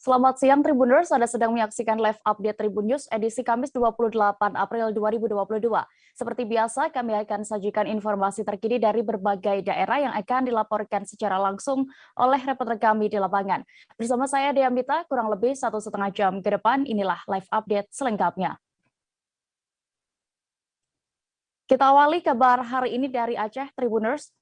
Selamat siang Tribuners, Anda sedang menyaksikan live update Tribun News edisi Kamis 28 April 2022. Seperti biasa, kami akan sajikan informasi terkini dari berbagai daerah yang akan dilaporkan secara langsung oleh reporter kami di lapangan. Bersama saya Dea Mita, kurang lebih 1,5 jam ke depan, inilah live update selengkapnya. Kita awali kabar hari ini dari Aceh, Tribuners.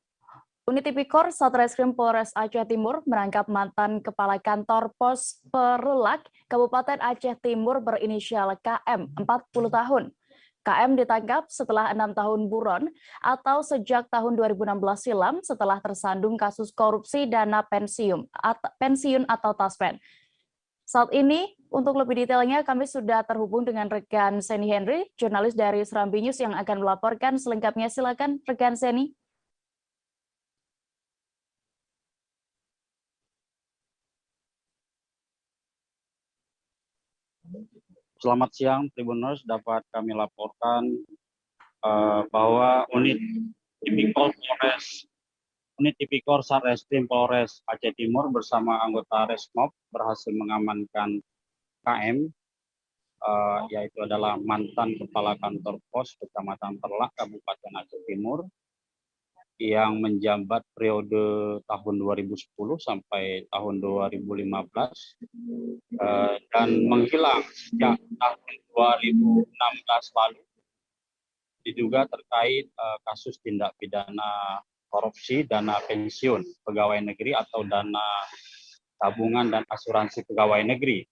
Unit Tipikor Satreskrim Polres Aceh Timur menangkap mantan Kepala Kantor Pos Perulak Kabupaten Aceh Timur berinisial KM, 40 tahun. KM ditangkap setelah 6 tahun buron atau sejak tahun 2016 silam setelah tersandung kasus korupsi dana pensiun atau taspen. Saat ini, untuk lebih detailnya, kami sudah terhubung dengan rekan Seni Henry, jurnalis dari Serambi News yang akan melaporkan selengkapnya. Silakan, rekan Seni. Selamat siang, Tribuners. Dapat kami laporkan bahwa unit Tipikor Satreskrim Polres Aceh Timur bersama anggota Resmob berhasil mengamankan KM, yaitu adalah mantan Kepala Kantor Pos Kecamatan Perlak, Kabupaten Aceh Timur, yang menjabat periode tahun 2010 sampai tahun 2015 dan menghilang sejak tahun 2016 lalu, diduga terkait kasus tindak pidana korupsi dana pensiun pegawai negeri atau dana tabungan dan asuransi pegawai negeri.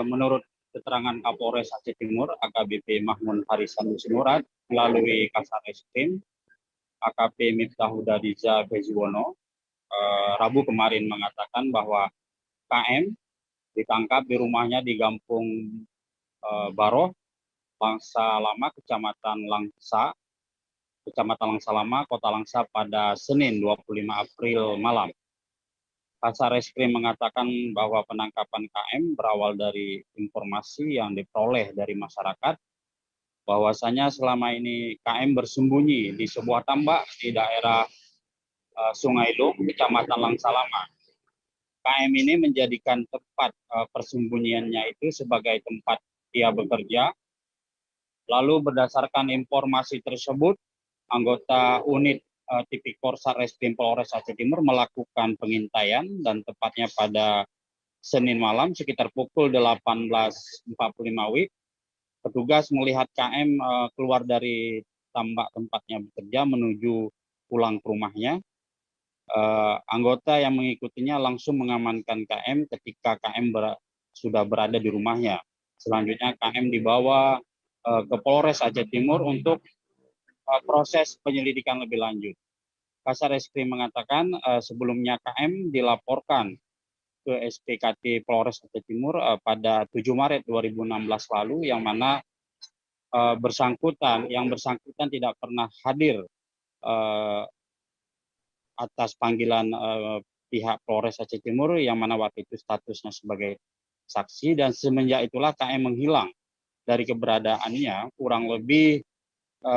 Menurut keterangan Kapolres Aceh Timur, AKBP Mahmud Harisan Sinurat, melalui Kasareskrim AKP Miftahudha Diza Beziwono, Rabu kemarin mengatakan bahwa KM ditangkap di rumahnya di Gampung Baroh, Langsa Lama, Kecamatan Langsa Lama, Kota Langsa pada Senin 25 April malam. Kasareskrim mengatakan bahwa penangkapan KM berawal dari informasi yang diperoleh dari masyarakat bahwasanya selama ini KM bersembunyi di sebuah tambak di daerah Sungai Lum, Kecamatan Langsa Lama. KM ini menjadikan tempat persembunyiannya itu sebagai tempat dia bekerja. Lalu berdasarkan informasi tersebut, anggota unit Tipikor Satreskrim Polres Aceh Timur melakukan pengintaian dan tepatnya pada Senin malam sekitar pukul 18.45 WIB, petugas melihat KM keluar dari tambak tempatnya bekerja menuju pulang ke rumahnya. Anggota yang mengikutinya langsung mengamankan KM ketika KM sudah berada di rumahnya. Selanjutnya KM dibawa ke Polres Aceh Timur untuk proses penyelidikan lebih lanjut. Kasareskrim mengatakan sebelumnya KM dilaporkan ke SPKT Polres Aceh Timur pada 7 Maret 2016 lalu, yang mana yang bersangkutan tidak pernah hadir atas panggilan pihak Polres Aceh Timur, yang mana waktu itu statusnya sebagai saksi, dan semenjak itulah KM menghilang dari keberadaannya kurang lebih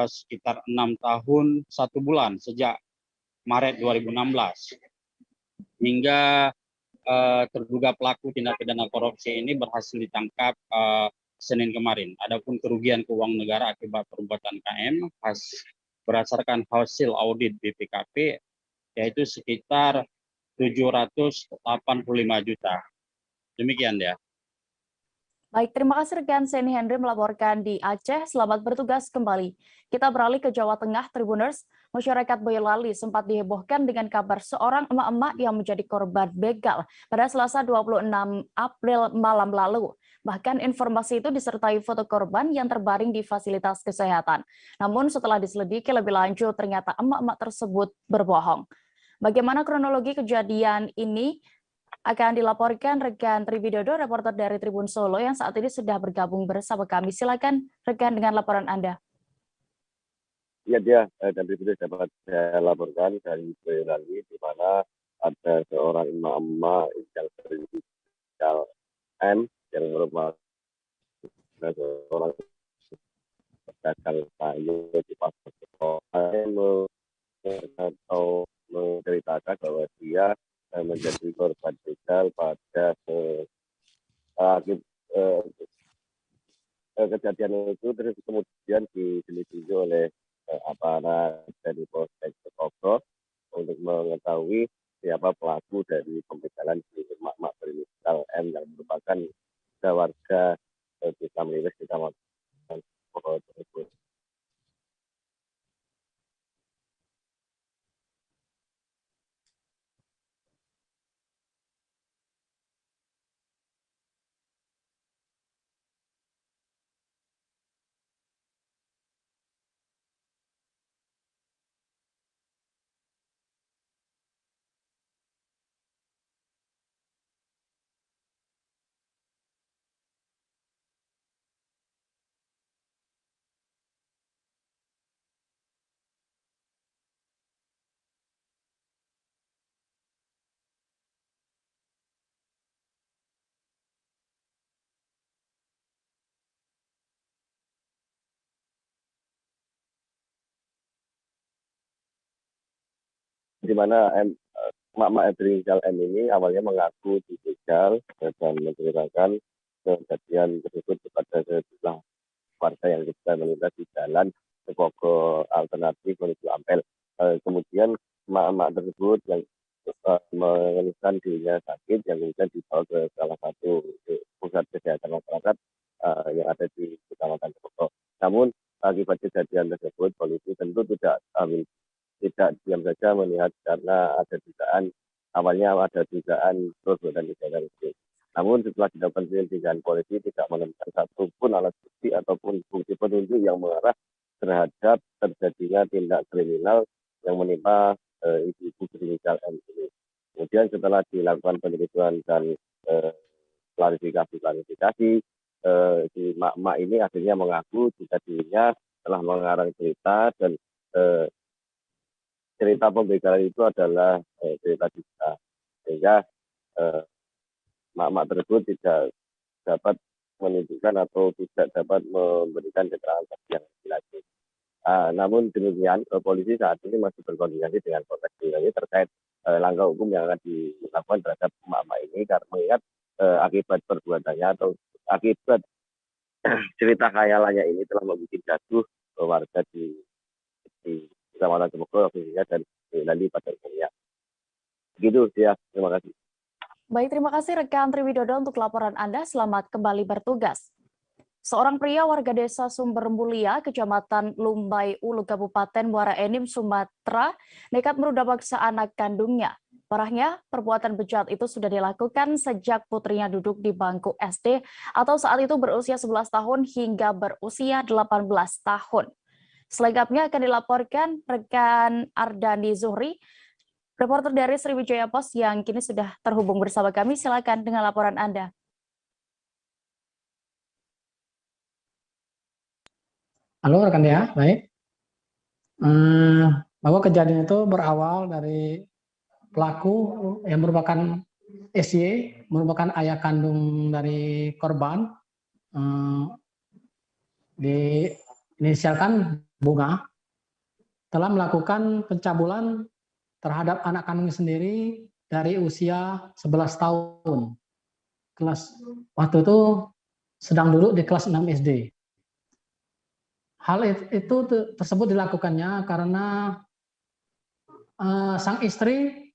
sekitar 6 tahun 1 bulan sejak Maret 2016 hingga terduga pelaku tindak pidana korupsi ini berhasil ditangkap Senin kemarin. Adapun kerugian keuangan negara akibat perbuatan KM berdasarkan hasil audit BPKP yaitu sekitar 785 juta. Demikian ya. Baik, terima kasih rekan Seni Henry melaporkan di Aceh. Selamat bertugas kembali. Kita beralih ke Jawa Tengah, Tribuners. Masyarakat Boyolali sempat dihebohkan dengan kabar seorang emak-emak yang menjadi korban begal pada Selasa 26 April malam lalu. Bahkan informasi itu disertai foto korban yang terbaring di fasilitas kesehatan. Namun setelah diselidiki lebih lanjut, ternyata emak-emak tersebut berbohong. Bagaimana kronologi kejadian ini? Akan dilaporkan rekan Triwidodo, reporter dari Tribun Solo yang saat ini sudah bergabung bersama kami. Silakan rekan dengan laporan Anda. Ya, dia dan Triwidodo dapat saya laporkan dari Boyolali, di mana ada seorang emak-emak yang berinisial N yang merupakan seorang pedagang sayur di pasar atau menceritakan bahwa dia menjadi korban begal pada kejadian itu, terus kemudian diselidiki oleh aparat dari Polsek Sekoko untuk mengetahui siapa pelaku dari pembegalan di emak-emak berinisial M yang merupakan warga Desa Meliwis, Kecamatan Sekoko tersebut. Di mana emak-emak berinisial M ini awalnya mengaku dibegal dan menceritakan kejadian tersebut kepada sejumlah warga yang sedang melintas di jalan Sekoko alternatif menuju Ampel. Kemudian emak-emak tersebut yang mengeluhkan dirinya sakit yang kemudian dibawa ke salah satu pusat kesehatan masyarakat yang ada di Kecamatan Sekoko. Namun akibat kejadian tersebut, polisi tentu tidak diam saja melihat karena ada dugaan, awalnya ada dugaan perbuatan pidana itu. Namun setelah dilakukan penyelidikan, polisi tidak menemukan satupun alat bukti ataupun bukti petunjuk yang mengarah terhadap terjadinya tindak kriminal yang menimpa ibu-ibu berinisial M ini. Kemudian setelah dilakukan penyelidikan dan klarifikasi, si mak-mak ini akhirnya mengaku jika dirinya telah mengarang cerita dan cerita pembegalan itu adalah cerita dusta, sehingga mak-mak tersebut tidak dapat menunjukkan atau tidak dapat memberikan keterangan saksi yang jelas. Namun demikian, polisi saat ini masih berkoordinasi dengan Polres Boyolali terkait langkah hukum yang akan dilakukan terhadap mak-mak ini, karena mengingat akibat perbuatannya atau akibat cerita khayalannya ini telah membuat gaduh warga di Kecamatan Sekoko khususnya dan Boyolali pada umumnya. Begitu ya, terima kasih. Baik, terima kasih rekan Triwidodo untuk laporan Anda. Selamat kembali bertugas. Seorang pria warga desa Sumber Mulia, Kecamatan Lumbai Ulu, Kabupaten Muara Enim, Sumatera, nekat meruda paksa anak kandungnya. Parahnya, perbuatan bejat itu sudah dilakukan sejak putrinya duduk di bangku SD atau saat itu berusia 11 tahun hingga berusia 18 tahun. Selengkapnya akan dilaporkan rekan Ardani Zuhri, reporter dari Sriwijaya Post yang kini sudah terhubung bersama kami. Silakan dengan laporan Anda. Halo rekan ya, baik. Bahwa kejadian itu berawal dari pelaku yang merupakan SY, merupakan ayah kandung dari korban, diinisialkan Bunga, telah melakukan pencabulan terhadap anak kandungnya sendiri dari usia 11 tahun. Waktu itu sedang duduk di kelas 6 SD. Hal itu tersebut dilakukannya karena sang istri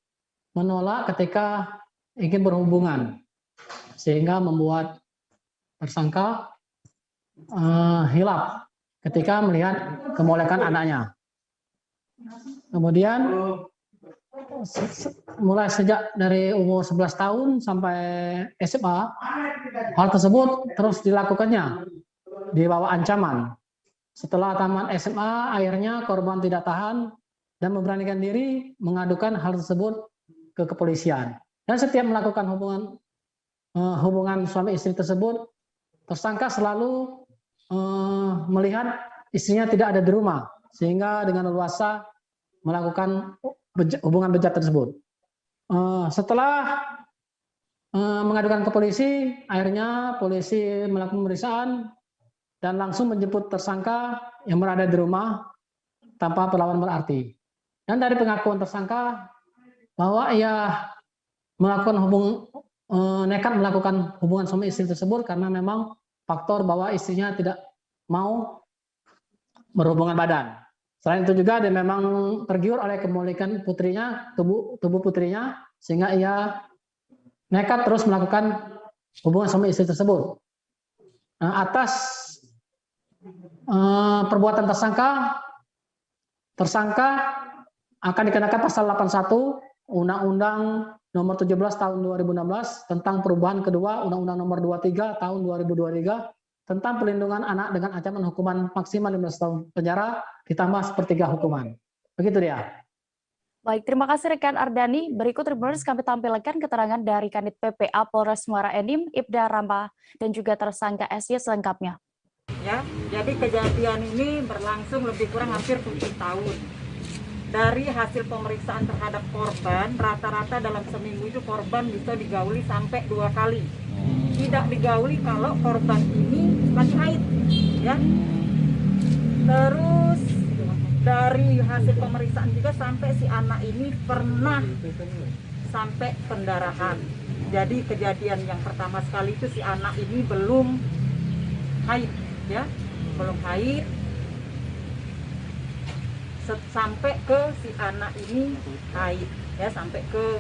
menolak ketika ingin berhubungan, sehingga membuat tersangka hilaf ketika melihat kemolekan anaknya. Kemudian mulai sejak dari umur 11 tahun sampai SMA, hal tersebut terus dilakukannya di bawah ancaman. Setelah tamat SMA, akhirnya korban tidak tahan dan memberanikan diri mengadukan hal tersebut ke kepolisian. Dan setiap melakukan hubungan suami istri tersebut, tersangka selalu melihat istrinya tidak ada di rumah, sehingga dengan leluasa melakukan hubungan bejat tersebut. Setelah mengadukan ke polisi, akhirnya polisi melakukan pemeriksaan dan langsung menjemput tersangka yang berada di rumah tanpa perlawanan berarti. Dan dari pengakuan tersangka bahwa ia nekat melakukan hubungan suami istri tersebut karena memang faktor bahwa istrinya tidak mau berhubungan badan. Selain itu juga dia memang tergiur oleh kemuliaan putrinya, tubuh putrinya, sehingga ia nekat terus melakukan hubungan suami istri tersebut. Nah, atas perbuatan tersangka akan dikenakan pasal 81 Undang-Undang Nomor 17 Tahun 2016 tentang perubahan kedua Undang-Undang Nomor 23 Tahun 2023 tentang pelindungan anak dengan ancaman hukuman maksimal 15 tahun penjara ditambah sepertiga hukuman. Begitu dia. Baik, terima kasih rekan Ardani. Berikut Tribuners kami tampilkan keterangan dari Kanit PPA Polres Muara Enim, Ibda Rama, dan juga tersangka SY selengkapnya. Ya, jadi kejadian ini berlangsung lebih kurang hampir 7 tahun. Dari hasil pemeriksaan terhadap korban, rata-rata dalam seminggu itu korban bisa digauli sampai 2 kali. Tidak digauli kalau korban ini lagi haid, ya. Terus dari hasil pemeriksaan juga sampai si anak ini pernah sampai pendarahan. Jadi kejadian yang pertama sekali itu si anak ini belum haid, ya, belum haid. Sampai ke si anak ini haid, ya, sampai ke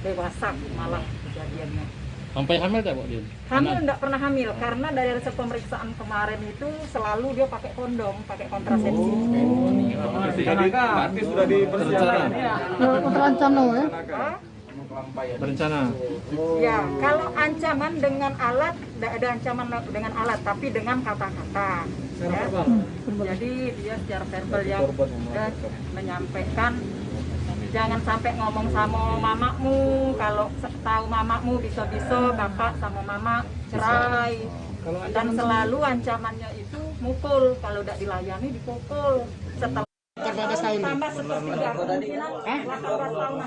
dewasa malah kejadiannya. Sampai hamil tak, Pak? Hamil enggak pernah hamil karena dari hasil pemeriksaan kemarin itu selalu dia pakai kondom, pakai kontrasepsi. Jadi berarti sudah dipersiapkan. Terancam ya? Berencana. Ya, kalau ancaman dengan alat, tidak ada ancaman dengan alat, tapi dengan kata-kata. Ya. Jadi dia secara verbal yang menyampaikan, jangan sampai ngomong sama mamamu, kalau tahu mamamu bisa-bisa bapak sama mama cerai. Dan selalu ancamannya itu mukul, kalau tidak dilayani dipukul. Setelah 14 tahun. tambah sepertiga, kemungkinan 18 tahun.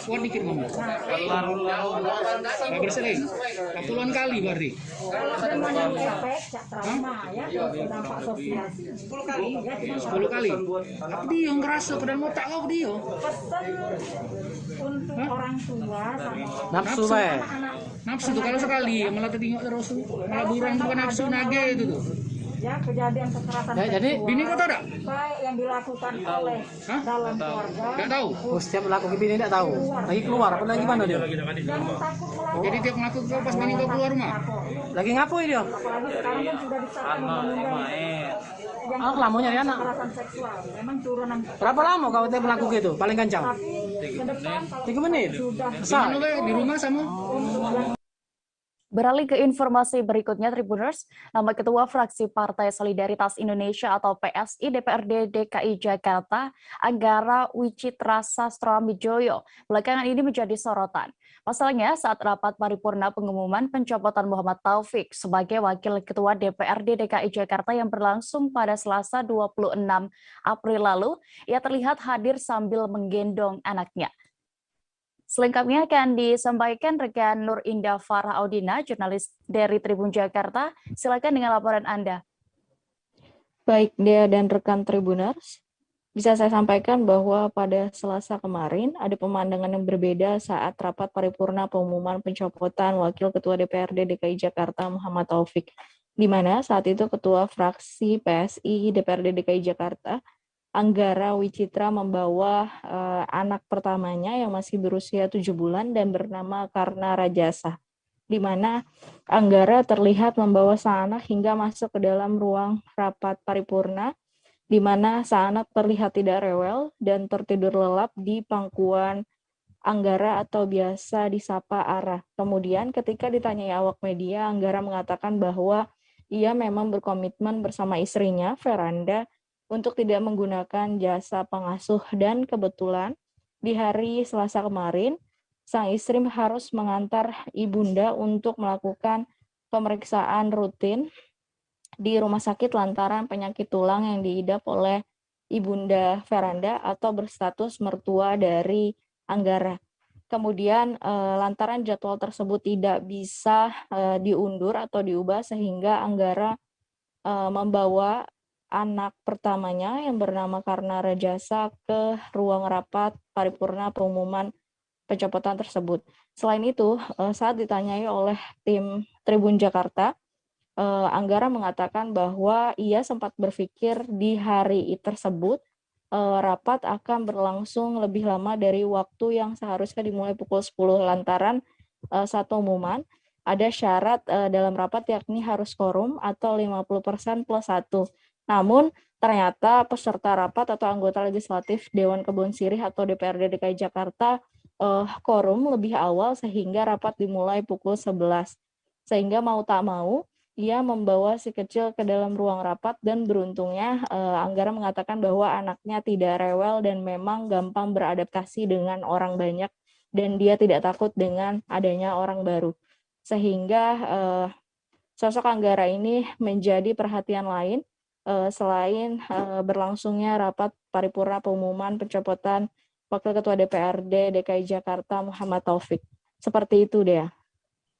Kuat dikit ngomong. Nggak bersering. Puluhan kali berarti. Kalau semuanya efek, cak trauma ya, dampak sosial. 10 kali. Ya, 10 kali. Apa dia yang ngerasa ke dalam otak kau dia? pesan untuk orang tua sama Nafsu anak-anak. Nafsu tuh kalau sekali malah tertinggal terus, malah burang bukan nafsu nage itu tuh. Ya, kejadian kekerasan jadi seksual, Bini kau tahu tak? baik yang dilakukan oleh dalam keluarga. Nggak tahu. Setiap melakukan ini tidak tahu. Lagi keluar apa lagi mana dia? Jangan takut melakukan. Jadi tiap melakukan kau pas bini kau keluar rumah. Lagi ngapain dia? Apalagi sekarang kan sudah disahkan undang-undang yang Ah, lama nyari anak. kekerasan seksual. Memang turunan. Berapa lama kau tiap melakukan itu? Paling kencang? Tapi ke depan kalau 3 menit. sudah Besar. Di rumah sama. Beralih ke informasi berikutnya, Tribuners, nama Ketua Fraksi Partai Solidaritas Indonesia atau PSI DPRD DKI Jakarta, Anggara Wicitra Sastrawamijoyo, belakangan ini menjadi sorotan. Pasalnya, saat rapat paripurna pengumuman pencopotan Muhammad Taufik sebagai Wakil Ketua DPRD DKI Jakarta yang berlangsung pada Selasa 26 April lalu, ia terlihat hadir sambil menggendong anaknya. Selengkapnya akan disampaikan rekan Nur Indah Farah Audina, jurnalis dari Tribun Jakarta. Silakan dengan laporan Anda. Baik, Dea dan rekan Tribuners, bisa saya sampaikan bahwa pada Selasa kemarin ada pemandangan yang berbeda saat rapat paripurna pengumuman pencopotan Wakil Ketua DPRD DKI Jakarta Muhammad Taufik, di mana saat itu Ketua Fraksi PSI DPRD DKI Jakarta, Anggara Wicitra, membawa anak pertamanya yang masih berusia 7 bulan dan bernama Karna Rajasa, di mana Anggara terlihat membawa sang anak hingga masuk ke dalam ruang rapat paripurna, di mana sang anak terlihat tidak rewel dan tertidur lelap di pangkuan Anggara atau biasa disapa Ara. Kemudian ketika ditanyai awak media, Anggara mengatakan bahwa ia memang berkomitmen bersama istrinya, Veranda, untuk tidak menggunakan jasa pengasuh, dan kebetulan di hari Selasa kemarin sang istri harus mengantar ibunda untuk melakukan pemeriksaan rutin di rumah sakit lantaran penyakit tulang yang diidap oleh ibunda Veranda atau berstatus mertua dari Anggara. Kemudian lantaran jadwal tersebut tidak bisa diundur atau diubah, sehingga Anggara membawa anak pertamanya yang bernama Karna Rajasa ke ruang rapat paripurna pengumuman pencopotan tersebut. Selain itu, saat ditanyai oleh tim Tribun Jakarta, Anggara mengatakan bahwa ia sempat berpikir di hari tersebut rapat akan berlangsung lebih lama dari waktu yang seharusnya dimulai pukul 10 lantaran satu umuman ada syarat dalam rapat yakni harus quorum atau 50% plus 1. Namun ternyata peserta rapat atau anggota legislatif Dewan Kebun Sirih atau DPRD DKI Jakarta quorum lebih awal sehingga rapat dimulai pukul 11. Sehingga mau tak mau ia membawa si kecil ke dalam ruang rapat dan beruntungnya Anggara mengatakan bahwa anaknya tidak rewel dan memang gampang beradaptasi dengan orang banyak dan dia tidak takut dengan adanya orang baru. Sehingga sosok Anggara ini menjadi perhatian lain selain berlangsungnya rapat paripurna pengumuman pencopotan Wakil Ketua DPRD DKI Jakarta Muhammad Taufik. Seperti itu deh.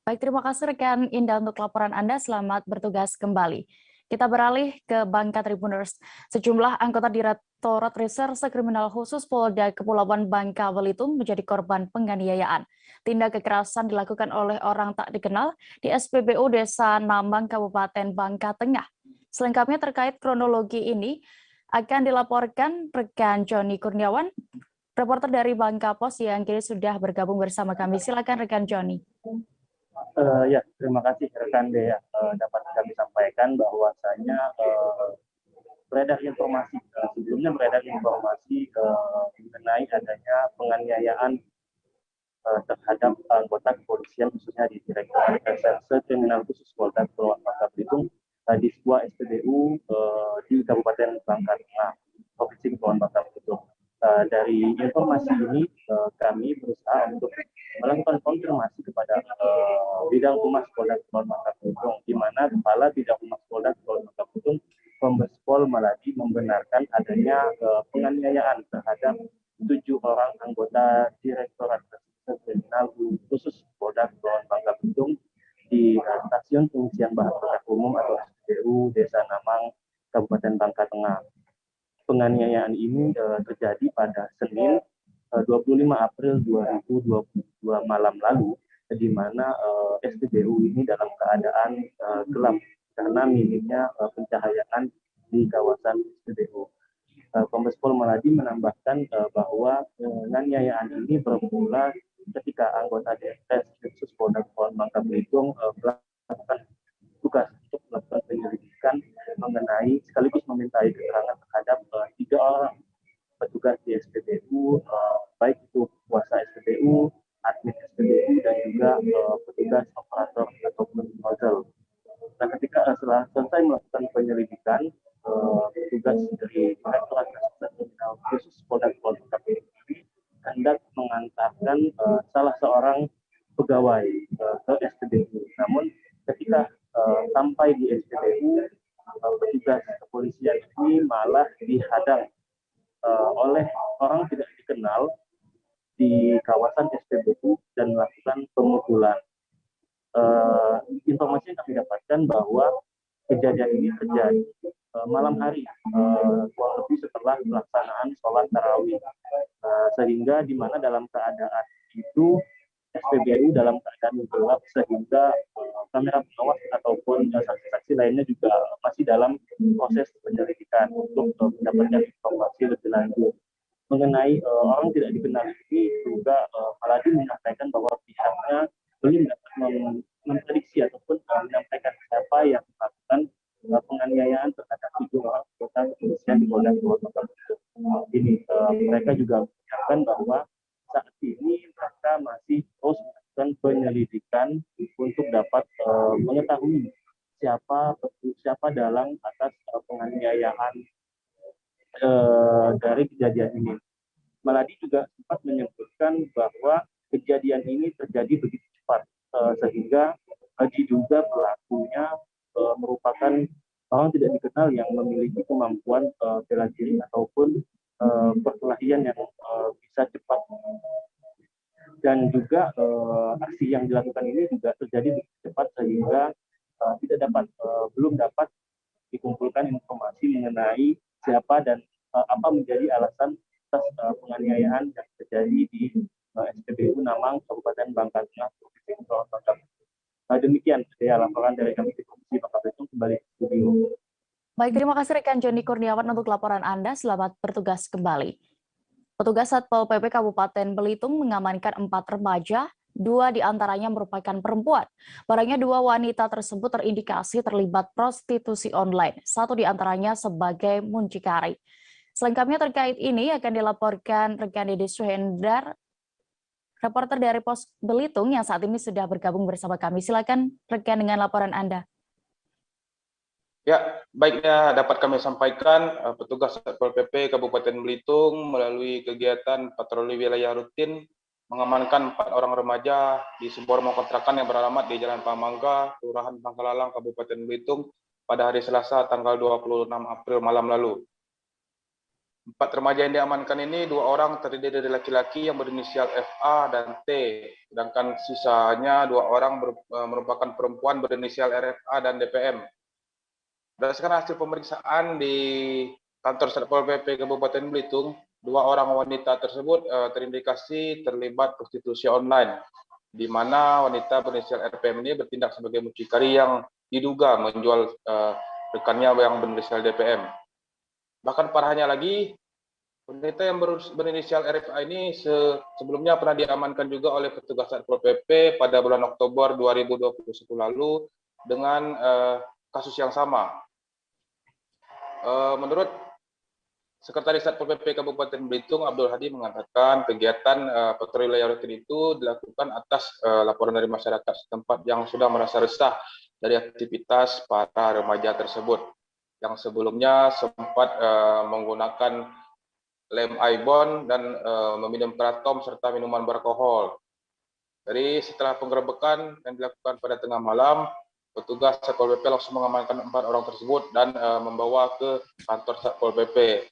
Baik, terima kasih rekan Indah untuk laporan Anda. Selamat bertugas kembali. Kita beralih ke Bangka Tribuners. Sejumlah anggota Direktorat Reserse Kriminal Khusus Polda Kepulauan Bangka Belitung menjadi korban penganiayaan. Tindak kekerasan dilakukan oleh orang tak dikenal di SPBU Desa Namang, Kabupaten Bangka Tengah. Selengkapnya terkait kronologi ini akan dilaporkan rekan Joni Kurniawan, reporter dari Bangka Pos yang kini sudah bergabung bersama kami. Silakan rekan Joni. Ya, terima kasih rekan Dea. Dapat kami sampaikan bahwasanya beredar informasi sebelumnya mengenai adanya penganiayaan terhadap anggota kepolisian khususnya di Direktorat Reserse Kriminal Khusus Polda Kepulauan Bangka Belitung di sebuah SPBU di Kabupaten Bangka Tengah, Provinsi Kepulauan Bangka Belitung. Dari informasi ini kami berusaha untuk melakukan konfirmasi kepada Bidang Humas Polda Kepulauan Bangka Belitung, di mana Kepala Bidang Humas Polda Kepulauan Bangka Belitung Kombes Pol Maladi membenarkan adanya penganiayaan terhadap 7 orang anggota Direktorat Reserse Kriminal Khusus Polda Kepulauan Bangka Belitung di Stasiun Pengisian Bahan Bakar Umum atau SPBU Desa Namang, Kabupaten Bangka Tengah. Penganiayaan ini terjadi pada Senin 25 April 2022 malam lalu, di mana SPBU ini dalam keadaan gelap karena minimnya pencahayaan di kawasan SPBU. Kombes Pol Maladi menambahkan bahwa penganiayaan ini bermula ketika anggota DRS Khusus Polda Kepulauan Bangka Belitung melakukan tugas untuk melakukan penyelidikan mengenai sekaligus memintai keterangan terhadap 3 orang petugas di SPBU, baik itu kuasa SPBU, admin SPBU, dan juga petugas operator ataupun nozzle. Nah, ketika setelah selesai melakukan penyelidikan, petugas dari Direktorat Reserse Kriminal Khusus Polda Kepulauan Bangka Belitung hendak mengantarkan salah seorang pegawai ke SPBU. Namun ketika sampai di SPBU, petugas kepolisian ini malah dihadang oleh orang tidak dikenal di kawasan SPBU dan melakukan pemukulan. Informasi yang kami dapatkan bahwa kejadian ini terjadi malam hari, kurang lebih setelah pelaksanaan sholat tarawih, sehingga di mana dalam keadaan itu SPBU dalam keadaan gelap sehingga kamera pengawas ataupun saksi-saksi lainnya juga masih dalam proses penyelidikan untuk mendapatkan informasi lebih lanjut. Mengenai orang tidak dikenal ini juga Maladi menyampaikan bahwa pihaknya belum dapat memprediksi ataupun menyampaikan siapa yang melakukan penganiayaan terhadap 7 orang anggota kepolisian di Polda Kepulauan Bangka Belitung. Ini mereka juga menyampaikan bahwa saat ini mereka masih terus melakukan penyelidikan untuk dapat mengetahui siapa dalang atas penganiayaan dari kejadian ini. Maladi juga sempat menyebutkan bahwa kejadian ini terjadi begitu cepat sehingga diduga pelakunya merupakan orang tidak dikenal yang memiliki kemampuan bela diri ataupun perkelahian yang bisa cepat. Dan juga aksi yang dilakukan ini juga terjadi begitu cepat sehingga belum dapat dikumpulkan informasi mengenai siapa dan apa menjadi alasan atas penganiayaan yang terjadi di SPBU Namang, Kabupaten Bangka Tengah, Provinsi Kepulauan Bangka. Demikian Dea laporan dari kami di Komisi Bangka Belitung, kembali ke studio. Baik, terima kasih rekan Joni Kurniawan untuk laporan Anda. Selamat bertugas kembali. Petugas Satpol PP Kabupaten Belitung mengamankan 4 remaja, 2 diantaranya merupakan perempuan. Barangnya 2 wanita tersebut terindikasi terlibat prostitusi online, 1 diantaranya sebagai muncikari. Selengkapnya terkait ini akan dilaporkan rekan Dede Suhendar, reporter dari Pos Belitung yang saat ini sudah bergabung bersama kami. Silakan rekan dengan laporan Anda. Ya, baiknya dapat kami sampaikan, petugas Satpol PP Kabupaten Belitung melalui kegiatan patroli wilayah rutin mengamankan 4 orang remaja di sebuah rumah kontrakan yang beralamat di Jalan Pamangga, Kelurahan Pangkalalang, Kabupaten Belitung pada hari Selasa tanggal 26 April malam lalu. 4 remaja yang diamankan ini 2 orang terdiri dari laki-laki yang berinisial FA dan T, sedangkan sisanya 2 orang merupakan perempuan berinisial RFA dan DPM. Berdasarkan hasil pemeriksaan di kantor Satpol PP Kabupaten Belitung, 2 orang wanita tersebut terindikasi terlibat prostitusi online, di mana wanita berinisial RPM ini bertindak sebagai mucikari yang diduga menjual rekannya yang berinisial DPM. Bahkan parahnya lagi, wanita yang berinisial RFA ini sebelumnya pernah diamankan juga oleh petugas Satpol PP pada bulan Oktober 2021 lalu dengan kasus yang sama. Menurut Sekretaris Satpol PP Kabupaten Belitung, Abdul Hadi mengatakan kegiatan patroli wilayah rutin itu dilakukan atas laporan dari masyarakat setempat yang sudah merasa resah dari aktivitas para remaja tersebut, yang sebelumnya sempat menggunakan lem ibon dan meminum kratom serta minuman beralkohol. Jadi setelah penggerebekan yang dilakukan pada tengah malam, petugas Satpol PP langsung mengamankan 4 orang tersebut dan membawa ke kantor Satpol PP.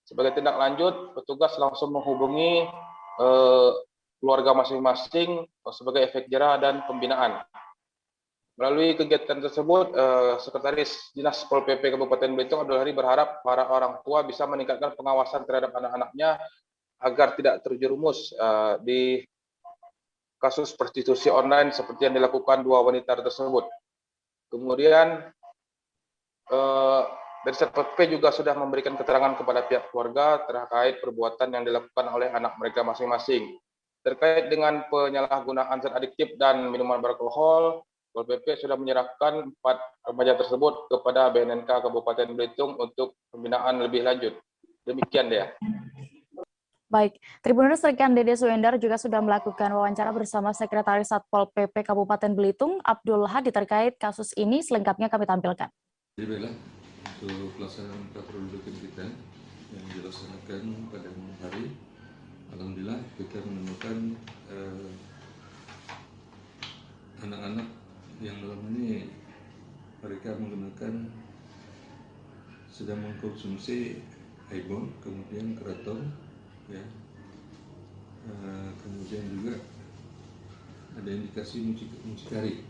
Sebagai tindak lanjut, petugas langsung menghubungi keluarga masing-masing sebagai efek jera dan pembinaan. Melalui kegiatan tersebut, Sekretaris Dinas Satpol PP Kabupaten Belitung Abdul Hari berharap para orang tua bisa meningkatkan pengawasan terhadap anak-anaknya agar tidak terjerumus di kasus prostitusi online seperti yang dilakukan 2 wanita tersebut. Kemudian dari Satpol PP juga sudah memberikan keterangan kepada pihak keluarga terkait perbuatan yang dilakukan oleh anak mereka masing-masing. Terkait dengan penyalahgunaan zat adiktif dan minuman beralkohol, Satpol PP sudah menyerahkan 4 remaja tersebut kepada BNNK Kabupaten Belitung untuk pembinaan lebih lanjut. Demikian dia. Baik, Tribuners rekan Dede Suhendar juga sudah melakukan wawancara bersama Sekretaris Satpol PP Kabupaten Belitung, Abdul Hadi, terkait kasus ini. Selengkapnya kami tampilkan. Jadi baiklah, untuk pelaksanaan patroli rutin kita yang dilaksanakan pada malam hari, alhamdulillah kita menemukan anak-anak yang dalam ini mereka menggunakan sedang mengkonsumsi ibon, kemudian kratom, ya, kemudian juga ada indikasi mucikari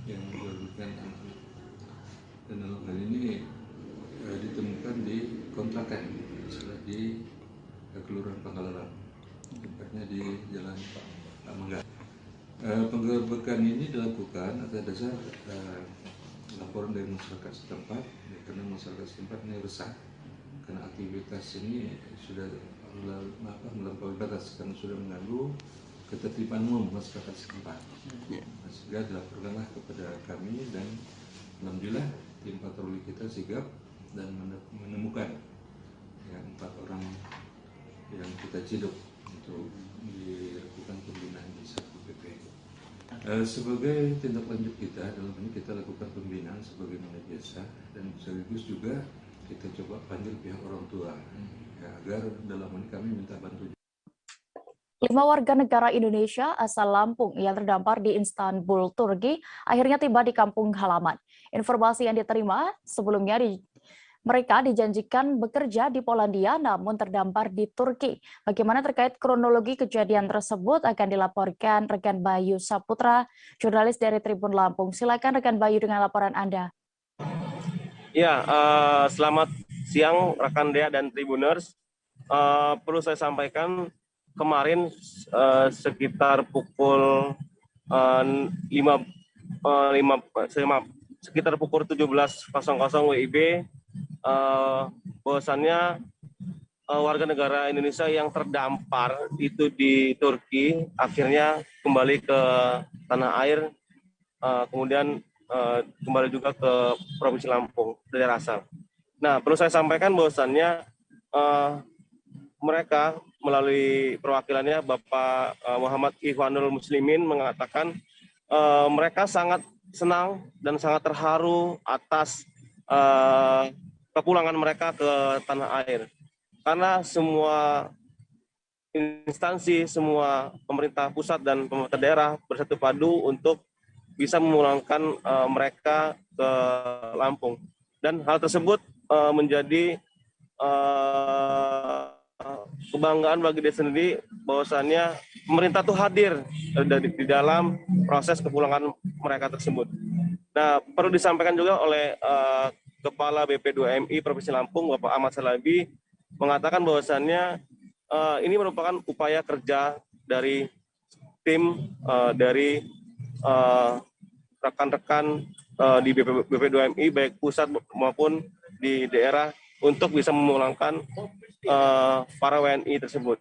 yang dilakukan anak-anak, dan dalam hal ini ditemukan di kontrakan di Kelurahan Pangkalalang, tepatnya di Jalan Pamangga. Penggerebekan ini dilakukan atas dasar laporan dari masyarakat setempat, ya, karena masyarakat setempat ini resah karena aktivitas ini sudah melampaui batas karena sudah mengganggu ketertiban umum masyarakat setempat. Sehingga dilaporkanlah kepada kami dan alhamdulillah tim patroli kita sigap dan menemukan ya, 4 orang yang kita ciduk untuk dilakukan pembinaan di Satpol PP. Sebagai tindak lanjut kita, dalam ini kita lakukan pembinaan sebagaimana biasa dan sekaligus juga kita coba panggil pihak orang tua ya, agar dalam ini kami minta bantuan. 5 warga negara Indonesia asal Lampung yang terdampar di Istanbul, Turki, akhirnya tiba di kampung halaman. Informasi yang diterima sebelumnya mereka dijanjikan bekerja di Polandia namun terdampar di Turki. Bagaimana terkait kronologi kejadian tersebut akan dilaporkan rekan Bayu Saputra, jurnalis dari Tribun Lampung. Silakan rekan Bayu dengan laporan Anda. Ya, selamat siang rekan Dea dan Tribuners. Perlu saya sampaikan kemarin sekitar pukul 17.00 WIB, bahwasannya warga negara Indonesia yang terdampar itu di Turki akhirnya kembali ke tanah air, kemudian kembali juga ke Provinsi Lampung dari asal. Nah, perlu saya sampaikan bahwasannya mereka melalui perwakilannya Bapak Muhammad Ikhwanul Muslimin mengatakan mereka sangat senang dan sangat terharu atas kepulangan mereka ke tanah air. Karena semua instansi, semua pemerintah pusat dan pemerintah daerah bersatu padu untuk bisa memulangkan mereka ke Lampung. Dan hal tersebut menjadi kebanggaan bagi dia sendiri, bahwasannya pemerintah itu hadir di dalam proses kepulangan mereka tersebut. Nah, perlu disampaikan juga oleh Kepala BP2MI Provinsi Lampung, Bapak Ahmad Salabi, mengatakan bahwasannya ini merupakan upaya kerja dari tim dari rekan-rekan di BP2MI baik pusat maupun di daerah untuk bisa memulangkan para WNI tersebut.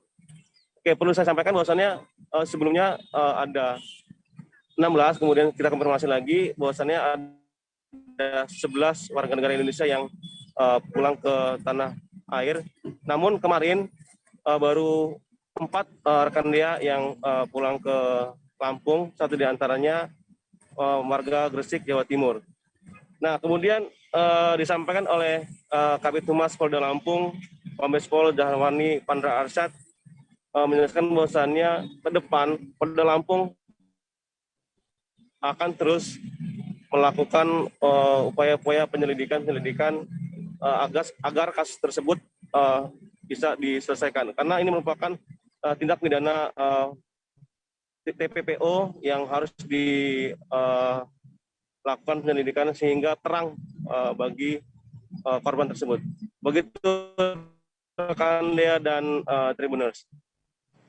Oke, perlu saya sampaikan bahwasannya sebelumnya ada 16, kemudian kita konfirmasi lagi bahwasannya ada 11 warga negara Indonesia yang pulang ke tanah air. Namun kemarin baru 4 rekan dia yang pulang ke Lampung, 1 diantaranya warga Gresik, Jawa Timur. Nah, kemudian disampaikan oleh Kabid Humas Polda Lampung, Kombes Pol Jaharwani Pandra Arsyad, menjelaskan bahwasannya ke depan Polda Lampung akan terus melakukan upaya-upaya penyelidikan agar kasus tersebut bisa diselesaikan. Karena ini merupakan tindak pidana TPPO yang harus dilakukan penyelidikan sehingga terang bagi korban tersebut. Begitu rekan Dea dan Tribuners.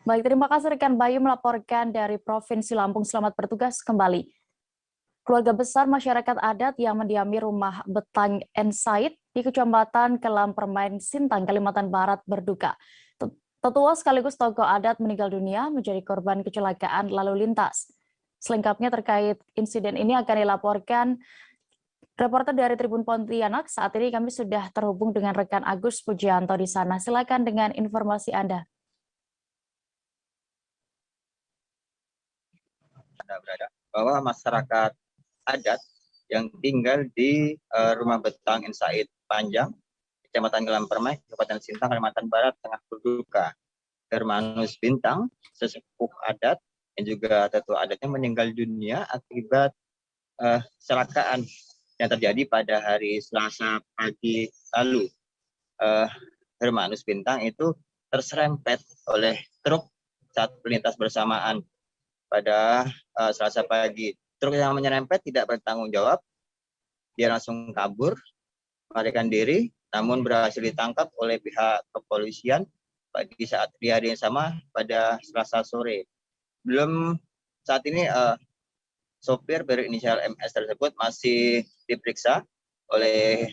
Baik, terima kasih rekan Bayu melaporkan dari Provinsi Lampung. Selamat bertugas kembali. Keluarga besar masyarakat adat yang mendiami rumah Betang Ensaid di Kecamatan Kelam Permain, Sintang, Kalimantan Barat berduka. Tetua sekaligus tokoh adat meninggal dunia menjadi korban kecelakaan lalu lintas. Selengkapnya terkait insiden ini akan dilaporkan reporter dari Tribun Pontianak. Saat ini kami sudah terhubung dengan rekan Agus Pujianto di sana. Silakan dengan informasi Anda. Anda berada bahwa masyarakat adat yang tinggal di rumah Betang Ensaid Panjang, Kecamatan Kelam Permai, Kabupaten Sintang, Kalimantan Barat, tengah berduka. Hermanus Bintang, sesepuh adat yang juga tetua adatnya meninggal dunia akibat kecelakaan yang terjadi pada hari Selasa pagi lalu. Hermanus Bintang itu terserempet oleh truk saat melintas bersamaan pada Selasa pagi. Truk yang menyerempet tidak bertanggung jawab, dia langsung kabur, melarikan diri, namun berhasil ditangkap oleh pihak kepolisian pada saat di hari yang sama pada Selasa sore. Belum saat ini sopir berinisial MS tersebut masih diperiksa oleh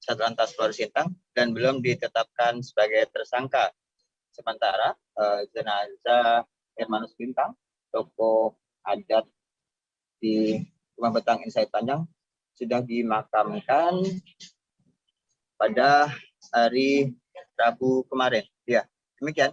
Satlantas Polres Sintang dan belum ditetapkan sebagai tersangka. Sementara jenazah Hermanus Bintang, tokoh adat di rumah Betang Ensaid Panjang, sudah dimakamkan pada hari Rabu kemarin. Ya, demikian.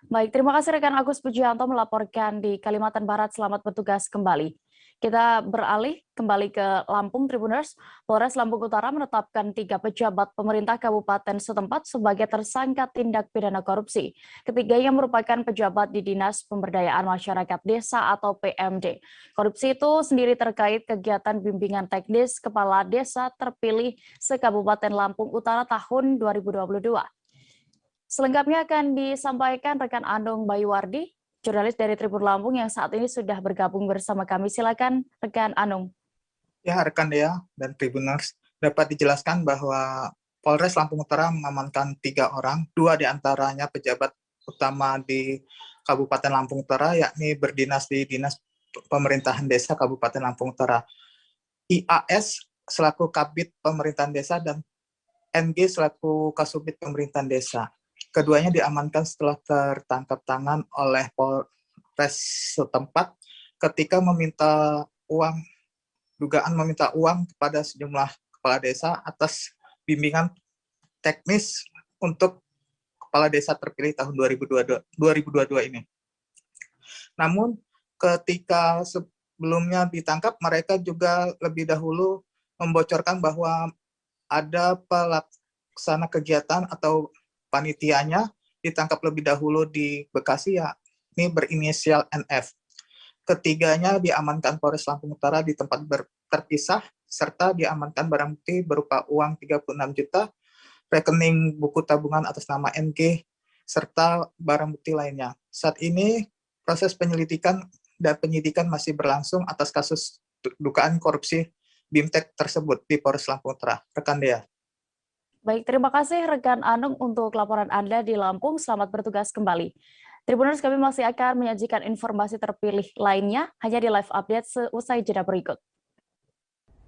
Baik, terima kasih rekan Agus Pujianto melaporkan di Kalimantan Barat. Selamat bertugas kembali. Kita beralih kembali ke Lampung, Tribuners. Polres Lampung Utara menetapkan 3 pejabat pemerintah kabupaten setempat sebagai tersangka tindak pidana korupsi. Ketiganya merupakan pejabat di Dinas Pemberdayaan Masyarakat Desa atau PMD. Korupsi itu sendiri terkait kegiatan bimbingan teknis kepala desa terpilih se-Kabupaten Lampung Utara tahun 2022. Selengkapnya akan disampaikan rekan Anung Bayuwardi, jurnalis dari Tribun Lampung yang saat ini sudah bergabung bersama kami. Silakan rekan Anung. Ya, rekan Dea dan Tribuners, dapat dijelaskan bahwa Polres Lampung Utara mengamankan 3 orang, 2 diantaranya pejabat utama di Kabupaten Lampung Utara, yakni berdinas di Dinas Pemerintahan Desa Kabupaten Lampung Utara. IAS selaku Kabid Pemerintahan Desa dan NG selaku Kasubit Pemerintahan Desa. Keduanya diamankan setelah tertangkap tangan oleh Polres setempat ketika dugaan meminta uang kepada sejumlah kepala desa atas bimbingan teknis untuk kepala desa terpilih tahun 2022 ini. Namun ketika sebelumnya ditangkap, mereka juga lebih dahulu membocorkan bahwa ada pelaksana kegiatan atau panitianya ditangkap lebih dahulu di Bekasi, yakni berinisial NF. Ketiganya diamankan Polres Lampung Utara di tempat terpisah, serta diamankan barang bukti berupa uang 36 juta, rekening buku tabungan atas nama NG, serta barang bukti lainnya. Saat ini proses penyelidikan dan penyidikan masih berlangsung atas kasus dugaan korupsi BIMTEK tersebut di Polres Lampung Utara. Rekan Dea. Baik, terima kasih rekan Anung untuk laporan Anda di Lampung. Selamat bertugas kembali. Tribuners, kami masih akan menyajikan informasi terpilih lainnya hanya di live update seusai jeda berikut.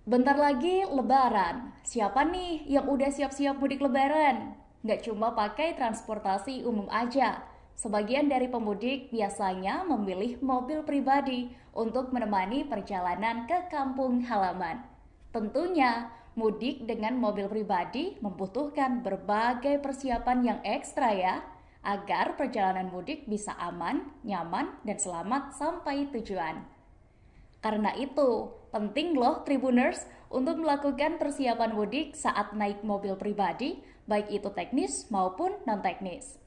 Bentar lagi Lebaran. Siapa nih yang udah siap-siap mudik Lebaran? Nggak cuma pakai transportasi umum aja. Sebagian dari pemudik biasanya memilih mobil pribadi untuk menemani perjalanan ke kampung halaman. Tentunya, mudik dengan mobil pribadi membutuhkan berbagai persiapan yang ekstra ya, agar perjalanan mudik bisa aman, nyaman, dan selamat sampai tujuan. Karena itu, penting loh Tribuners untuk melakukan persiapan mudik saat naik mobil pribadi, baik itu teknis maupun non-teknis.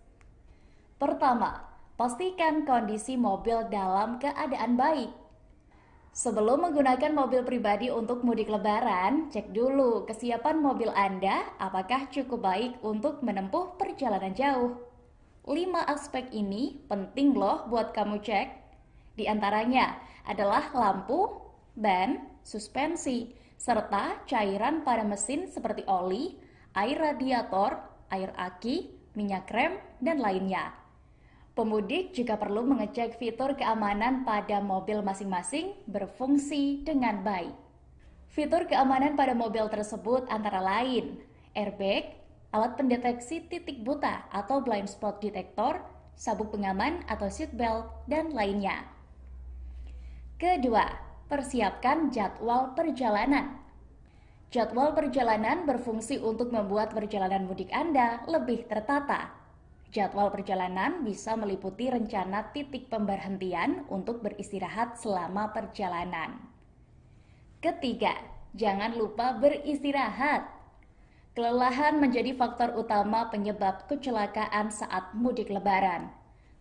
Pertama, pastikan kondisi mobil dalam keadaan baik. Sebelum menggunakan mobil pribadi untuk mudik Lebaran, cek dulu kesiapan mobil Anda apakah cukup baik untuk menempuh perjalanan jauh. 5 aspek ini penting loh buat kamu cek. Di antaranya adalah lampu, ban, suspensi, serta cairan pada mesin seperti oli, air radiator, air aki, minyak rem, dan lainnya. Pemudik juga perlu mengecek fitur keamanan pada mobil masing-masing berfungsi dengan baik. Fitur keamanan pada mobil tersebut antara lain airbag, alat pendeteksi titik buta atau blind spot detector, sabuk pengaman atau seatbelt, dan lainnya. Kedua, persiapkan jadwal perjalanan. Jadwal perjalanan berfungsi untuk membuat perjalanan mudik Anda lebih tertata. Jadwal perjalanan bisa meliputi rencana titik pemberhentian untuk beristirahat selama perjalanan. Ketiga, jangan lupa beristirahat. Kelelahan menjadi faktor utama penyebab kecelakaan saat mudik Lebaran.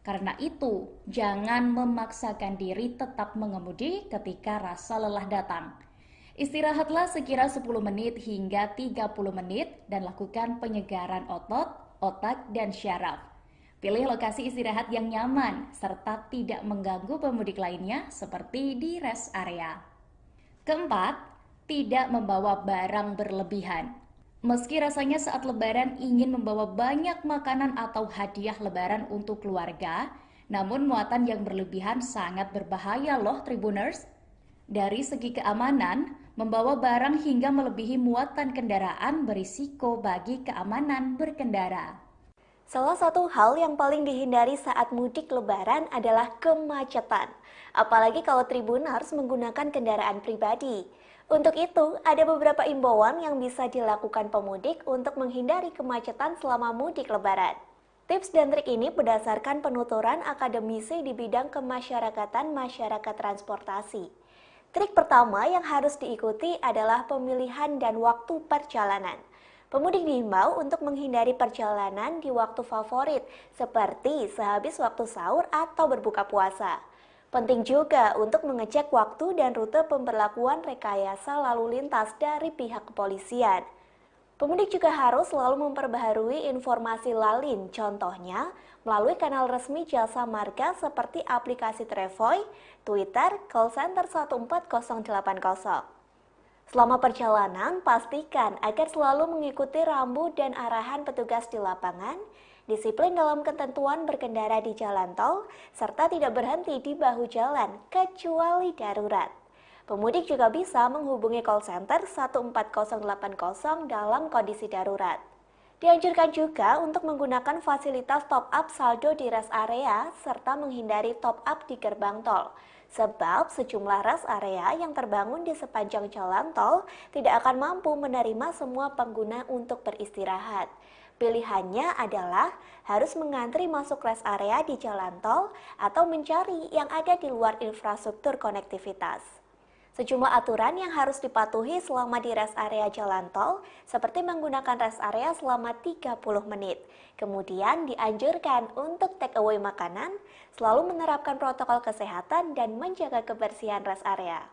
Karena itu, jangan memaksakan diri tetap mengemudi ketika rasa lelah datang. Istirahatlah sekira 10 menit hingga 30 menit dan lakukan penyegaran otot, otak, dan syaraf. Pilih lokasi istirahat yang nyaman serta tidak mengganggu pemudik lainnya seperti di rest area. Keempat, tidak membawa barang berlebihan. Meski rasanya saat Lebaran ingin membawa banyak makanan atau hadiah Lebaran untuk keluarga, namun muatan yang berlebihan sangat berbahaya loh Tribuners. Dari segi keamanan, membawa barang hingga melebihi muatan kendaraan berisiko bagi keamanan berkendara. Salah satu hal yang paling dihindari saat mudik Lebaran adalah kemacetan. Apalagi kalau Tribuners menggunakan kendaraan pribadi. Untuk itu, ada beberapa imbauan yang bisa dilakukan pemudik untuk menghindari kemacetan selama mudik Lebaran. Tips dan trik ini berdasarkan penuturan akademisi di bidang kemasyarakatan masyarakat transportasi. Trik pertama yang harus diikuti adalah pemilihan dan waktu perjalanan. Pemudik diimbau untuk menghindari perjalanan di waktu favorit, seperti sehabis waktu sahur atau berbuka puasa. Penting juga untuk mengecek waktu dan rute pemberlakuan rekayasa lalu lintas dari pihak kepolisian. Pemudik juga harus selalu memperbaharui informasi lalin, contohnya melalui kanal resmi Jasa Marga seperti aplikasi Trevoy, Twitter, call center 14080. Selama perjalanan, pastikan agar selalu mengikuti rambu dan arahan petugas di lapangan disiplin dalam ketentuan berkendara di jalan tol, serta tidak berhenti di bahu jalan kecuali darurat. Pemudik juga bisa menghubungi call center 14080 dalam kondisi darurat. Dianjurkan juga untuk menggunakan fasilitas top up saldo di rest area serta menghindari top up di gerbang tol. Sebab sejumlah rest area yang terbangun di sepanjang jalan tol tidak akan mampu menerima semua pengguna untuk beristirahat. Pilihannya adalah harus mengantri masuk rest area di jalan tol atau mencari yang ada di luar infrastruktur konektivitas. Sejumlah aturan yang harus dipatuhi selama di rest area jalan tol, seperti menggunakan rest area selama 30 menit. Kemudian dianjurkan untuk take away makanan, selalu menerapkan protokol kesehatan dan menjaga kebersihan rest area.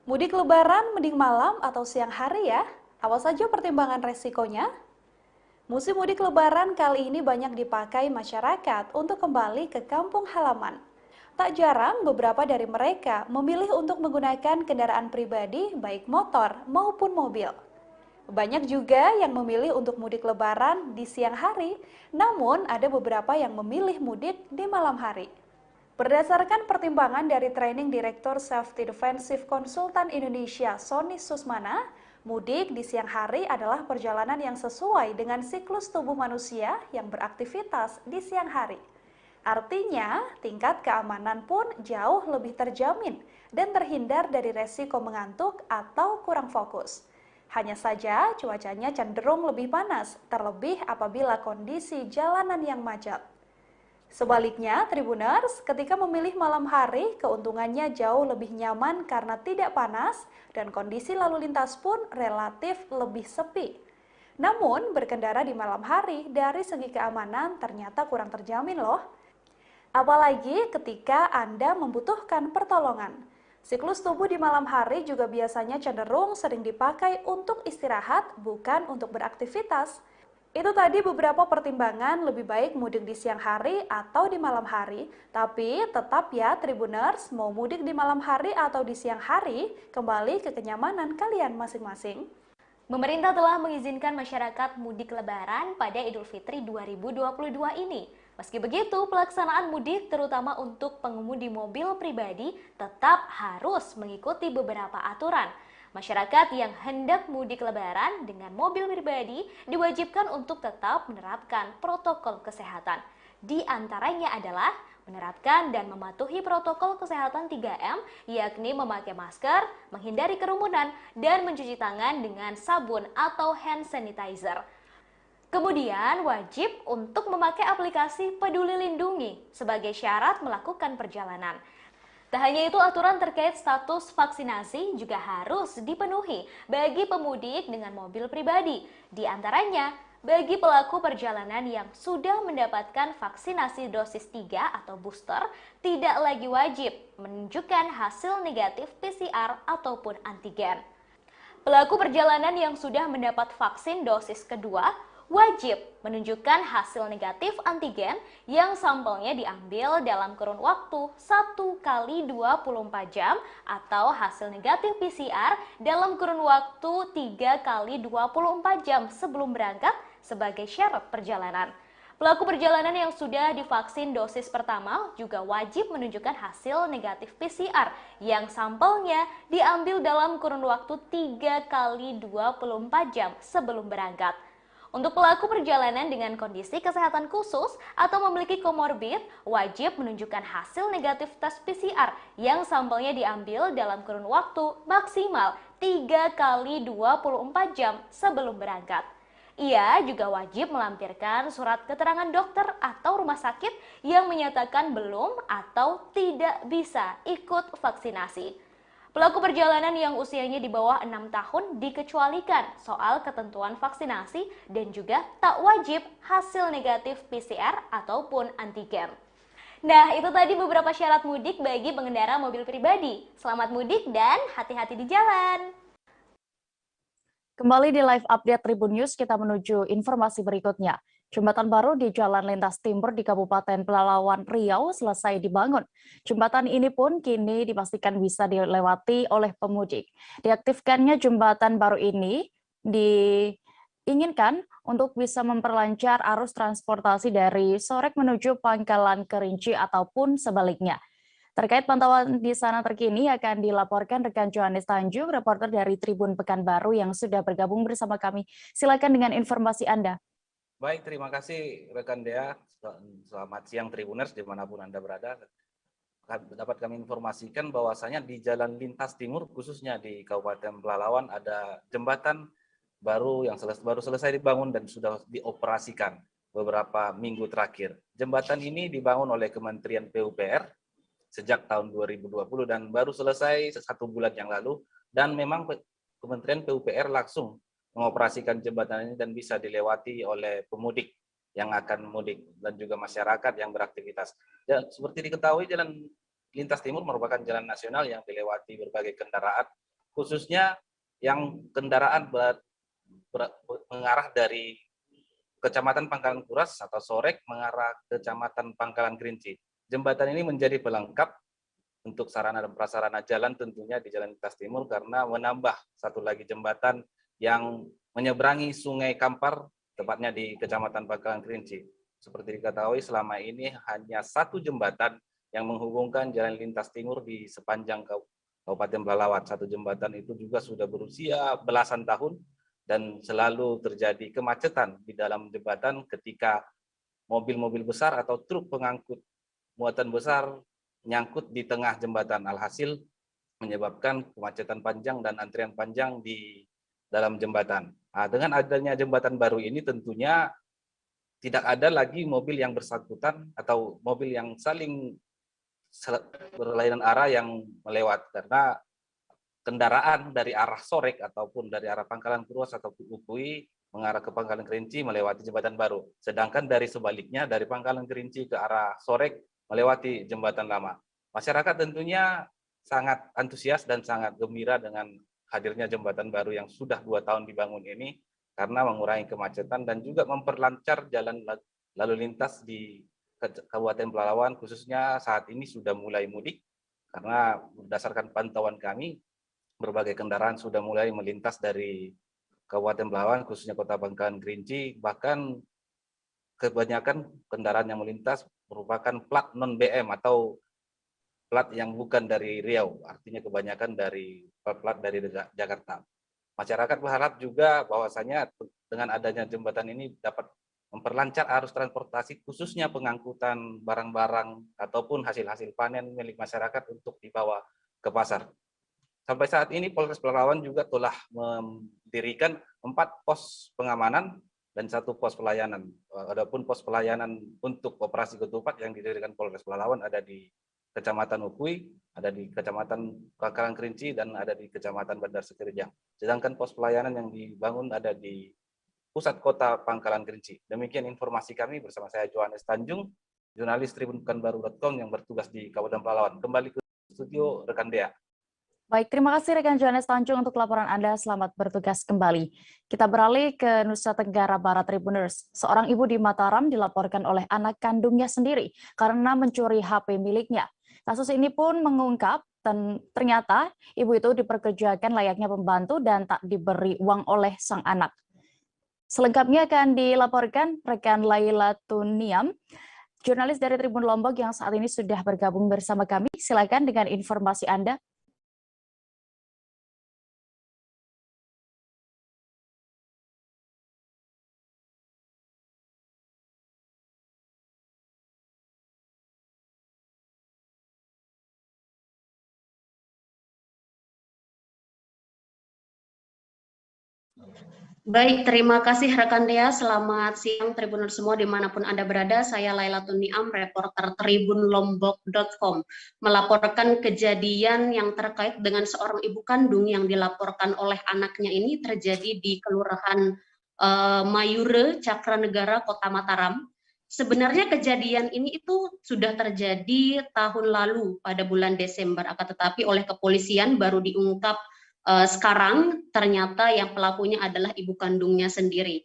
Mudik lebaran mending malam atau siang hari ya? Apa saja pertimbangan resikonya? Musim mudik lebaran kali ini banyak dipakai masyarakat untuk kembali ke kampung halaman. Tak jarang beberapa dari mereka memilih untuk menggunakan kendaraan pribadi baik motor maupun mobil. Banyak juga yang memilih untuk mudik lebaran di siang hari, namun ada beberapa yang memilih mudik di malam hari. Berdasarkan pertimbangan dari Training Direktur Safety Defensive Consultant Indonesia, Sony Susmana, mudik di siang hari adalah perjalanan yang sesuai dengan siklus tubuh manusia yang beraktivitas di siang hari. Artinya, tingkat keamanan pun jauh lebih terjamin dan terhindar dari resiko mengantuk atau kurang fokus. Hanya saja, cuacanya cenderung lebih panas, terlebih apabila kondisi jalanan yang macet. Sebaliknya, Tribuners, ketika memilih malam hari, keuntungannya jauh lebih nyaman karena tidak panas dan kondisi lalu lintas pun relatif lebih sepi. Namun, berkendara di malam hari dari segi keamanan ternyata kurang terjamin loh. Apalagi ketika Anda membutuhkan pertolongan. Siklus tubuh di malam hari juga biasanya cenderung sering dipakai untuk istirahat, bukan untuk beraktivitas. Itu tadi beberapa pertimbangan lebih baik mudik di siang hari atau di malam hari. Tapi tetap ya Tribuners, mau mudik di malam hari atau di siang hari, kembali ke kenyamanan kalian masing-masing. Pemerintah telah mengizinkan masyarakat mudik lebaran pada Idul Fitri 2022 ini. Meski begitu, pelaksanaan mudik terutama untuk pengemudi mobil pribadi tetap harus mengikuti beberapa aturan. Masyarakat yang hendak mudik lebaran dengan mobil pribadi diwajibkan untuk tetap menerapkan protokol kesehatan. Di antaranya adalah menerapkan dan mematuhi protokol kesehatan 3M, yakni memakai masker, menghindari kerumunan, dan mencuci tangan dengan sabun atau hand sanitizer. Kemudian wajib untuk memakai aplikasi Peduli Lindungi sebagai syarat melakukan perjalanan. Tak hanya itu, aturan terkait status vaksinasi juga harus dipenuhi bagi pemudik dengan mobil pribadi. Di antaranya, bagi pelaku perjalanan yang sudah mendapatkan vaksinasi dosis 3 atau booster, tidak lagi wajib menunjukkan hasil negatif PCR ataupun antigen. Pelaku perjalanan yang sudah mendapat vaksin dosis kedua, wajib menunjukkan hasil negatif antigen yang sampelnya diambil dalam kurun waktu 1 kali 24 jam atau hasil negatif PCR dalam kurun waktu 3 kali 24 jam sebelum berangkat sebagai syarat perjalanan. Pelaku perjalanan yang sudah divaksin dosis pertama juga wajib menunjukkan hasil negatif PCR yang sampelnya diambil dalam kurun waktu 3 kali 24 jam sebelum berangkat. Untuk pelaku perjalanan dengan kondisi kesehatan khusus atau memiliki komorbid, wajib menunjukkan hasil negatif tes PCR yang sampelnya diambil dalam kurun waktu maksimal 3 kali 24 jam sebelum berangkat. Ia juga wajib melampirkan surat keterangan dokter atau rumah sakit yang menyatakan belum atau tidak bisa ikut vaksinasi. Pelaku perjalanan yang usianya di bawah 6 tahun dikecualikan soal ketentuan vaksinasi dan juga tak wajib hasil negatif PCR ataupun antigen. Nah, itu tadi beberapa syarat mudik bagi pengendara mobil pribadi. Selamat mudik dan hati-hati di jalan. Kembali di live update Tribun News, kita menuju informasi berikutnya. Jembatan baru di Jalan Lintas Timur di Kabupaten Pelalawan Riau selesai dibangun. Jembatan ini pun kini dipastikan bisa dilewati oleh pemudik. Diaktifkannya jembatan baru ini diinginkan untuk bisa memperlancar arus transportasi dari Sorek menuju Pangkalan Kerinci ataupun sebaliknya. Terkait pantauan di sana terkini akan dilaporkan rekan Johannes Tanjung, reporter dari Tribun Pekanbaru yang sudah bergabung bersama kami. Silakan dengan informasi Anda. Baik, terima kasih rekan Dea. Selamat siang Tribuners dimanapun Anda berada. Dapat kami informasikan bahwasanya di Jalan Lintas Timur, khususnya di Kabupaten Pelalawan, ada jembatan baru yang baru selesai dibangun dan sudah dioperasikan beberapa minggu terakhir. Jembatan ini dibangun oleh Kementerian PUPR sejak tahun 2020 dan baru selesai 1 bulan yang lalu, dan memang Kementerian PUPR langsung mengoperasikan jembatan ini dan bisa dilewati oleh pemudik yang akan mudik dan juga masyarakat yang beraktivitas. Dan seperti diketahui, Jalan Lintas Timur merupakan jalan nasional yang dilewati berbagai kendaraan, khususnya yang kendaraan mengarah dari Kecamatan Pangkalan Kuras atau Sorek mengarah ke Kecamatan Pangkalan Kerinci. Jembatan ini menjadi pelengkap untuk sarana dan prasarana jalan tentunya di Jalan Lintas Timur karena menambah satu lagi jembatan yang menyeberangi Sungai Kampar, tepatnya di Kecamatan Pangkalan Kerinci. Seperti diketahui selama ini hanya satu jembatan yang menghubungkan Jalan Lintas Timur di sepanjang Kabupaten Pelalawan. Satu jembatan itu juga sudah berusia belasan tahun dan selalu terjadi kemacetan di dalam jembatan ketika mobil-mobil besar atau truk pengangkut muatan besar nyangkut di tengah jembatan, alhasil menyebabkan kemacetan panjang dan antrian panjang di dalam jembatan. Nah, dengan adanya jembatan baru ini tentunya tidak ada lagi mobil yang bersangkutan atau mobil yang saling berlainan arah yang melewat, karena kendaraan dari arah Sorek ataupun dari arah Pangkalan Kuras atau Ukui mengarah ke Pangkalan Kerinci melewati jembatan baru. Sedangkan dari sebaliknya dari Pangkalan Kerinci ke arah Sorek melewati jembatan lama. Masyarakat tentunya sangat antusias dan sangat gembira dengan hadirnya jembatan baru yang sudah 2 tahun dibangun ini, karena mengurangi kemacetan dan juga memperlancar jalan lalu lintas di Kabupaten Pelalawan, khususnya saat ini sudah mulai mudik, karena berdasarkan pantauan kami, berbagai kendaraan sudah mulai melintas dari Kabupaten Pelalawan, khususnya Kota Pangkalan Kerinci, bahkan kebanyakan kendaraan yang melintas merupakan plat non-BM atau plat yang bukan dari Riau, artinya kebanyakan dari plat dari Jakarta. Masyarakat berharap juga bahwasanya dengan adanya jembatan ini dapat memperlancar arus transportasi, khususnya pengangkutan barang-barang ataupun hasil-hasil panen milik masyarakat untuk dibawa ke pasar. Sampai saat ini Polres Pelalawan juga telah mendirikan 4 pos pengamanan dan 1 pos pelayanan. Adapun pos pelayanan untuk operasi ketupat yang didirikan Polres Pelalawan ada di Kecamatan Ukui, ada di Kecamatan Pangkalan Kerinci, dan ada di Kecamatan Bandar Sekirjang. Sedangkan pos pelayanan yang dibangun ada di pusat kota Pangkalan Kerinci. Demikian informasi kami bersama saya Johannes Tanjung, jurnalis tribunpekanbaru.com yang bertugas di Kabupaten Pelalawan. Kembali ke studio rekan Dea. Baik, terima kasih rekan Johannes Tanjung untuk laporan Anda. Selamat bertugas kembali. Kita beralih ke Nusa Tenggara Barat Tribuners. Seorang ibu di Mataram dilaporkan oleh anak kandungnya sendiri karena mencuri HP miliknya. Kasus ini pun mengungkap dan ternyata ibu itu diperkerjakan layaknya pembantu dan tak diberi uang oleh sang anak. Selengkapnya akan dilaporkan rekan Laila Tuniam, jurnalis dari Tribun Lombok yang saat ini sudah bergabung bersama kami. Silakan dengan informasi Anda. Baik, terima kasih rekan Dea. Selamat siang Tribuners semua dimanapun Anda berada. Saya Laila Tuniam, reporter tribunlombok.com, melaporkan kejadian yang terkait dengan seorang ibu kandung yang dilaporkan oleh anaknya ini terjadi di Kelurahan Mayure, Cakranegara, Kota Mataram. Sebenarnya kejadian ini itu sudah terjadi tahun lalu pada bulan Desember, akan tetapi oleh kepolisian baru diungkap sekarang ternyata yang pelakunya adalah ibu kandungnya sendiri.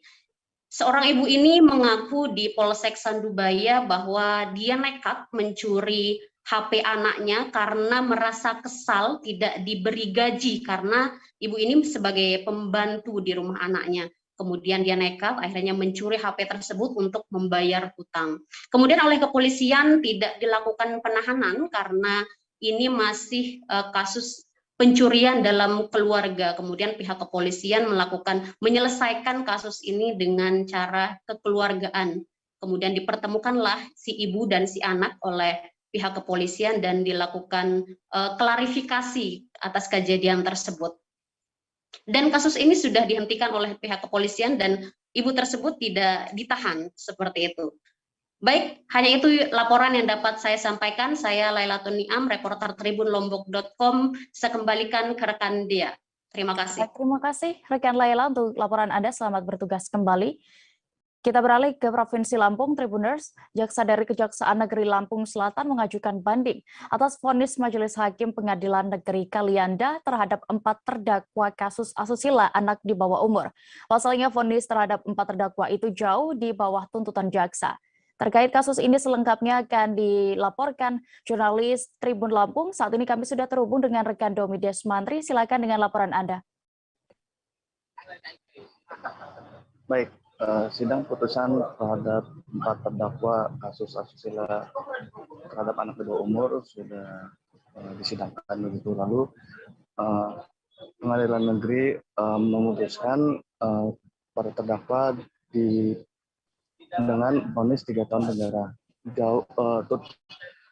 Seorang ibu ini mengaku di Polsek Sandubaya bahwa dia nekat mencuri HP anaknya karena merasa kesal tidak diberi gaji karena ibu ini sebagai pembantu di rumah anaknya. kemudian dia nekat, akhirnya mencuri HP tersebut untuk membayar hutang. Kemudian oleh kepolisian tidak dilakukan penahanan karena ini masih kasus pencurian dalam keluarga. Kemudian pihak kepolisian menyelesaikan kasus ini dengan cara kekeluargaan. Kemudian dipertemukanlah si ibu dan si anak oleh pihak kepolisian dan dilakukan klarifikasi atas kejadian tersebut. Dan kasus ini sudah dihentikan oleh pihak kepolisian dan ibu tersebut tidak ditahan seperti itu. Baik, hanya itu laporan yang dapat saya sampaikan. Saya Lailatun Niam, reporter tribunlombok.com. Saya kembalikan ke rekan Dea. Terima kasih. Terima kasih rekan Laila untuk laporan Anda. Selamat bertugas kembali. Kita beralih ke Provinsi Lampung, Tribuners. Jaksa dari Kejaksaan Negeri Lampung Selatan mengajukan banding atas vonis Majelis Hakim Pengadilan Negeri Kalianda terhadap 4 terdakwa kasus asusila anak di bawah umur. Pasalnya vonis terhadap 4 terdakwa itu jauh di bawah tuntutan jaksa. Terkait kasus ini selengkapnya akan dilaporkan jurnalis Tribun Lampung. Saat ini kami sudah terhubung dengan rekan Domi Desmantri. Silakan dengan laporan Anda. Baik, sidang putusan terhadap 4 terdakwa kasus asusila terhadap anak di bawah umur sudah disidangkan begitu. Lalu Pengadilan Negeri memutuskan para terdakwa dengan vonis 3 tahun penjara.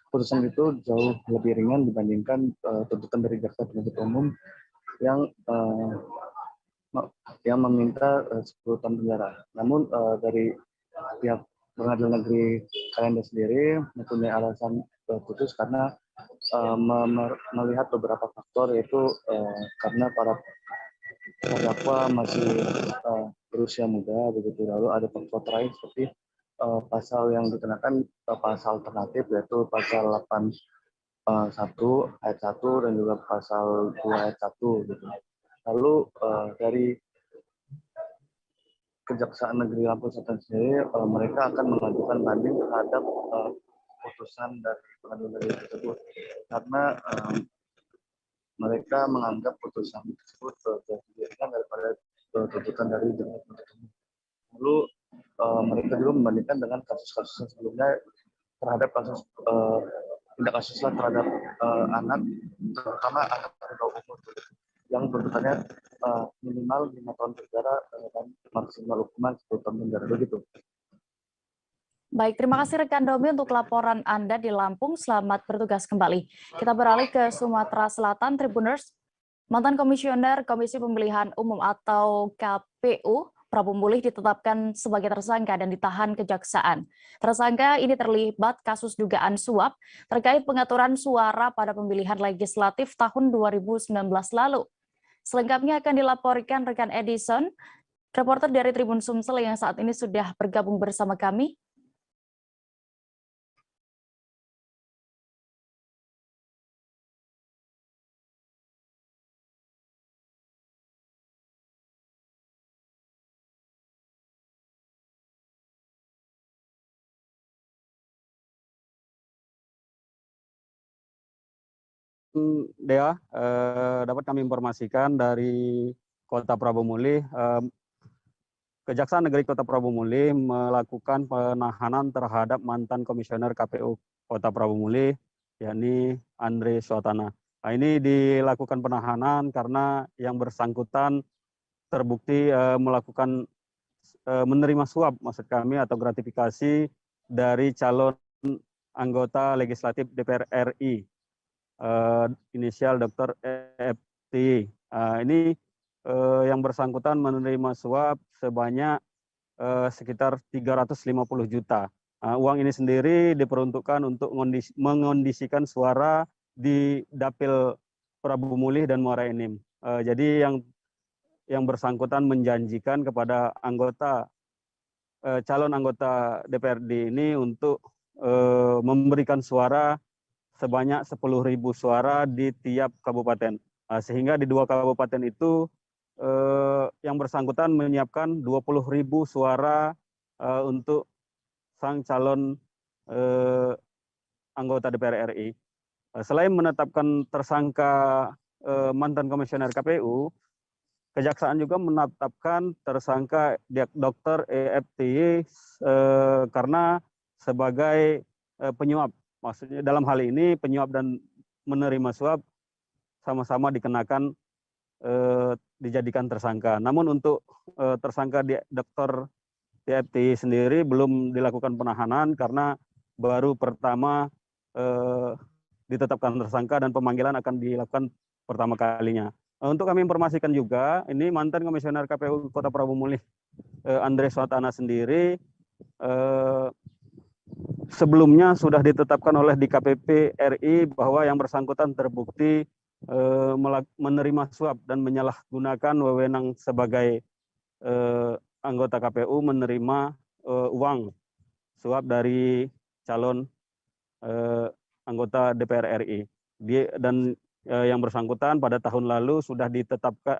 Putusan itu jauh lebih ringan dibandingkan tuntutan dari jaksa penuntut umum yang meminta 10 tahun penjara. Namun dari pihak Pengadilan Negeri Kalianda sendiri mempunyai alasan putus karena melihat beberapa faktor, yaitu karena para terdakwa masih berusia muda begitu. Lalu ada faktor terakhir seperti pasal yang dikenakan pasal alternatif, yaitu pasal 81 ayat 1 dan juga pasal 2 ayat 1 gitu. Lalu dari Kejaksaan Negeri Lampung Selatan sendiri mereka akan mengajukan banding terhadap putusan dari Pengadilan Negeri tersebut karena mereka menganggap putusan tersebut lebih ringan daripada tuntutan dari jaksa penuntut umum. Lalu mereka juga membandingkan dengan kasus-kasus sebelumnya terhadap kasus tindak asusila terhadap anak, terutama anak di bawah umur yang tuntutannya minimal 5 tahun penjara dan maksimal hukuman 10 tahun penjara begitu. Baik, terima kasih rekan Domi untuk laporan Anda di Lampung. Selamat bertugas kembali. Kita beralih ke Sumatera Selatan, Tribuners. Mantan Komisioner Komisi Pemilihan Umum atau KPU, Prabu Mulih ditetapkan sebagai tersangka dan ditahan kejaksaan. Tersangka ini terlibat kasus dugaan suap terkait pengaturan suara pada pemilihan legislatif tahun 2019 lalu. Selengkapnya akan dilaporkan rekan Edison, reporter dari Tribun Sumsel yang saat ini sudah bergabung bersama kami. Dea, dapat kami informasikan dari Kota Prabu Mulih, Kejaksaan Negeri Kota Prabu Mulih melakukan penahanan terhadap mantan Komisioner KPU Kota Prabu Mulih, yakni Andre Suatana. Nah, ini dilakukan penahanan karena yang bersangkutan terbukti melakukan menerima suap, maksud kami, atau gratifikasi dari calon anggota legislatif DPR RI. Inisial Dr. EFT. Ini yang bersangkutan menerima suap sebanyak sekitar 350 juta. Uang ini sendiri diperuntukkan untuk mengondisikan suara di Dapil Prabu Mulih dan Muara Enim. Jadi yang bersangkutan menjanjikan kepada calon anggota DPRD ini untuk memberikan suara sebanyak 10.000 suara di tiap kabupaten. Sehingga di 2 kabupaten itu yang bersangkutan menyiapkan 20.000 suara untuk sang calon anggota DPR RI. Selain menetapkan tersangka mantan Komisioner KPU, Kejaksaan juga menetapkan tersangka Dr. EFTY karena sebagai penyuap. Maksudnya dalam hal ini penyuap dan menerima suap sama-sama dikenakan dijadikan tersangka. Namun untuk tersangka Dr. EFTY sendiri belum dilakukan penahanan karena baru pertama ditetapkan tersangka dan pemanggilan akan dilakukan pertama kalinya. Untuk kami informasikan juga, ini mantan Komisioner KPU Kota Prabu Mulih, Andre Swatana sendiri, sebelumnya sudah ditetapkan oleh DKPP RI bahwa yang bersangkutan terbukti menerima suap dan menyalahgunakan wewenang sebagai anggota KPU menerima uang suap dari calon anggota DPR RI. Dan yang bersangkutan pada tahun lalu sudah ditetapkan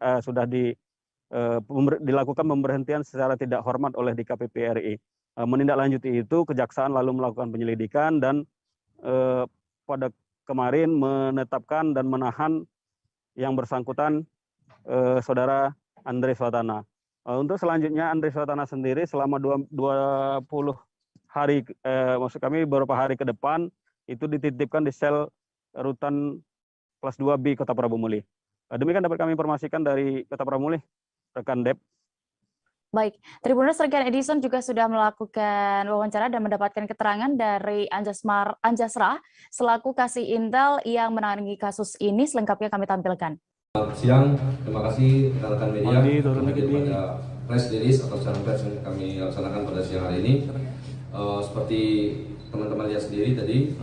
dilakukan pemberhentian secara tidak hormat oleh DKPP RI. Menindaklanjuti itu, Kejaksaan lalu melakukan penyelidikan dan pada kemarin menetapkan dan menahan yang bersangkutan saudara Andre Swatana. Untuk selanjutnya Andre Swatana sendiri selama 20 hari, maksud kami beberapa hari ke depan itu dititipkan di sel rutan kelas 2B Kota Prabu Mulih. Demikian dapat kami informasikan dari Kota Prabu Mulih, rekan Dep. Baik, Tribuners rekan Edison juga sudah melakukan wawancara dan mendapatkan keterangan dari Anjasra selaku Kasih Intel yang menangani kasus ini. Selengkapnya kami tampilkan. Selamat siang, terima kasih rekan-rekan media pada press release atau siaran pers yang kami laksanakan pada siang hari ini. Seperti teman-teman lihat sendiri tadi,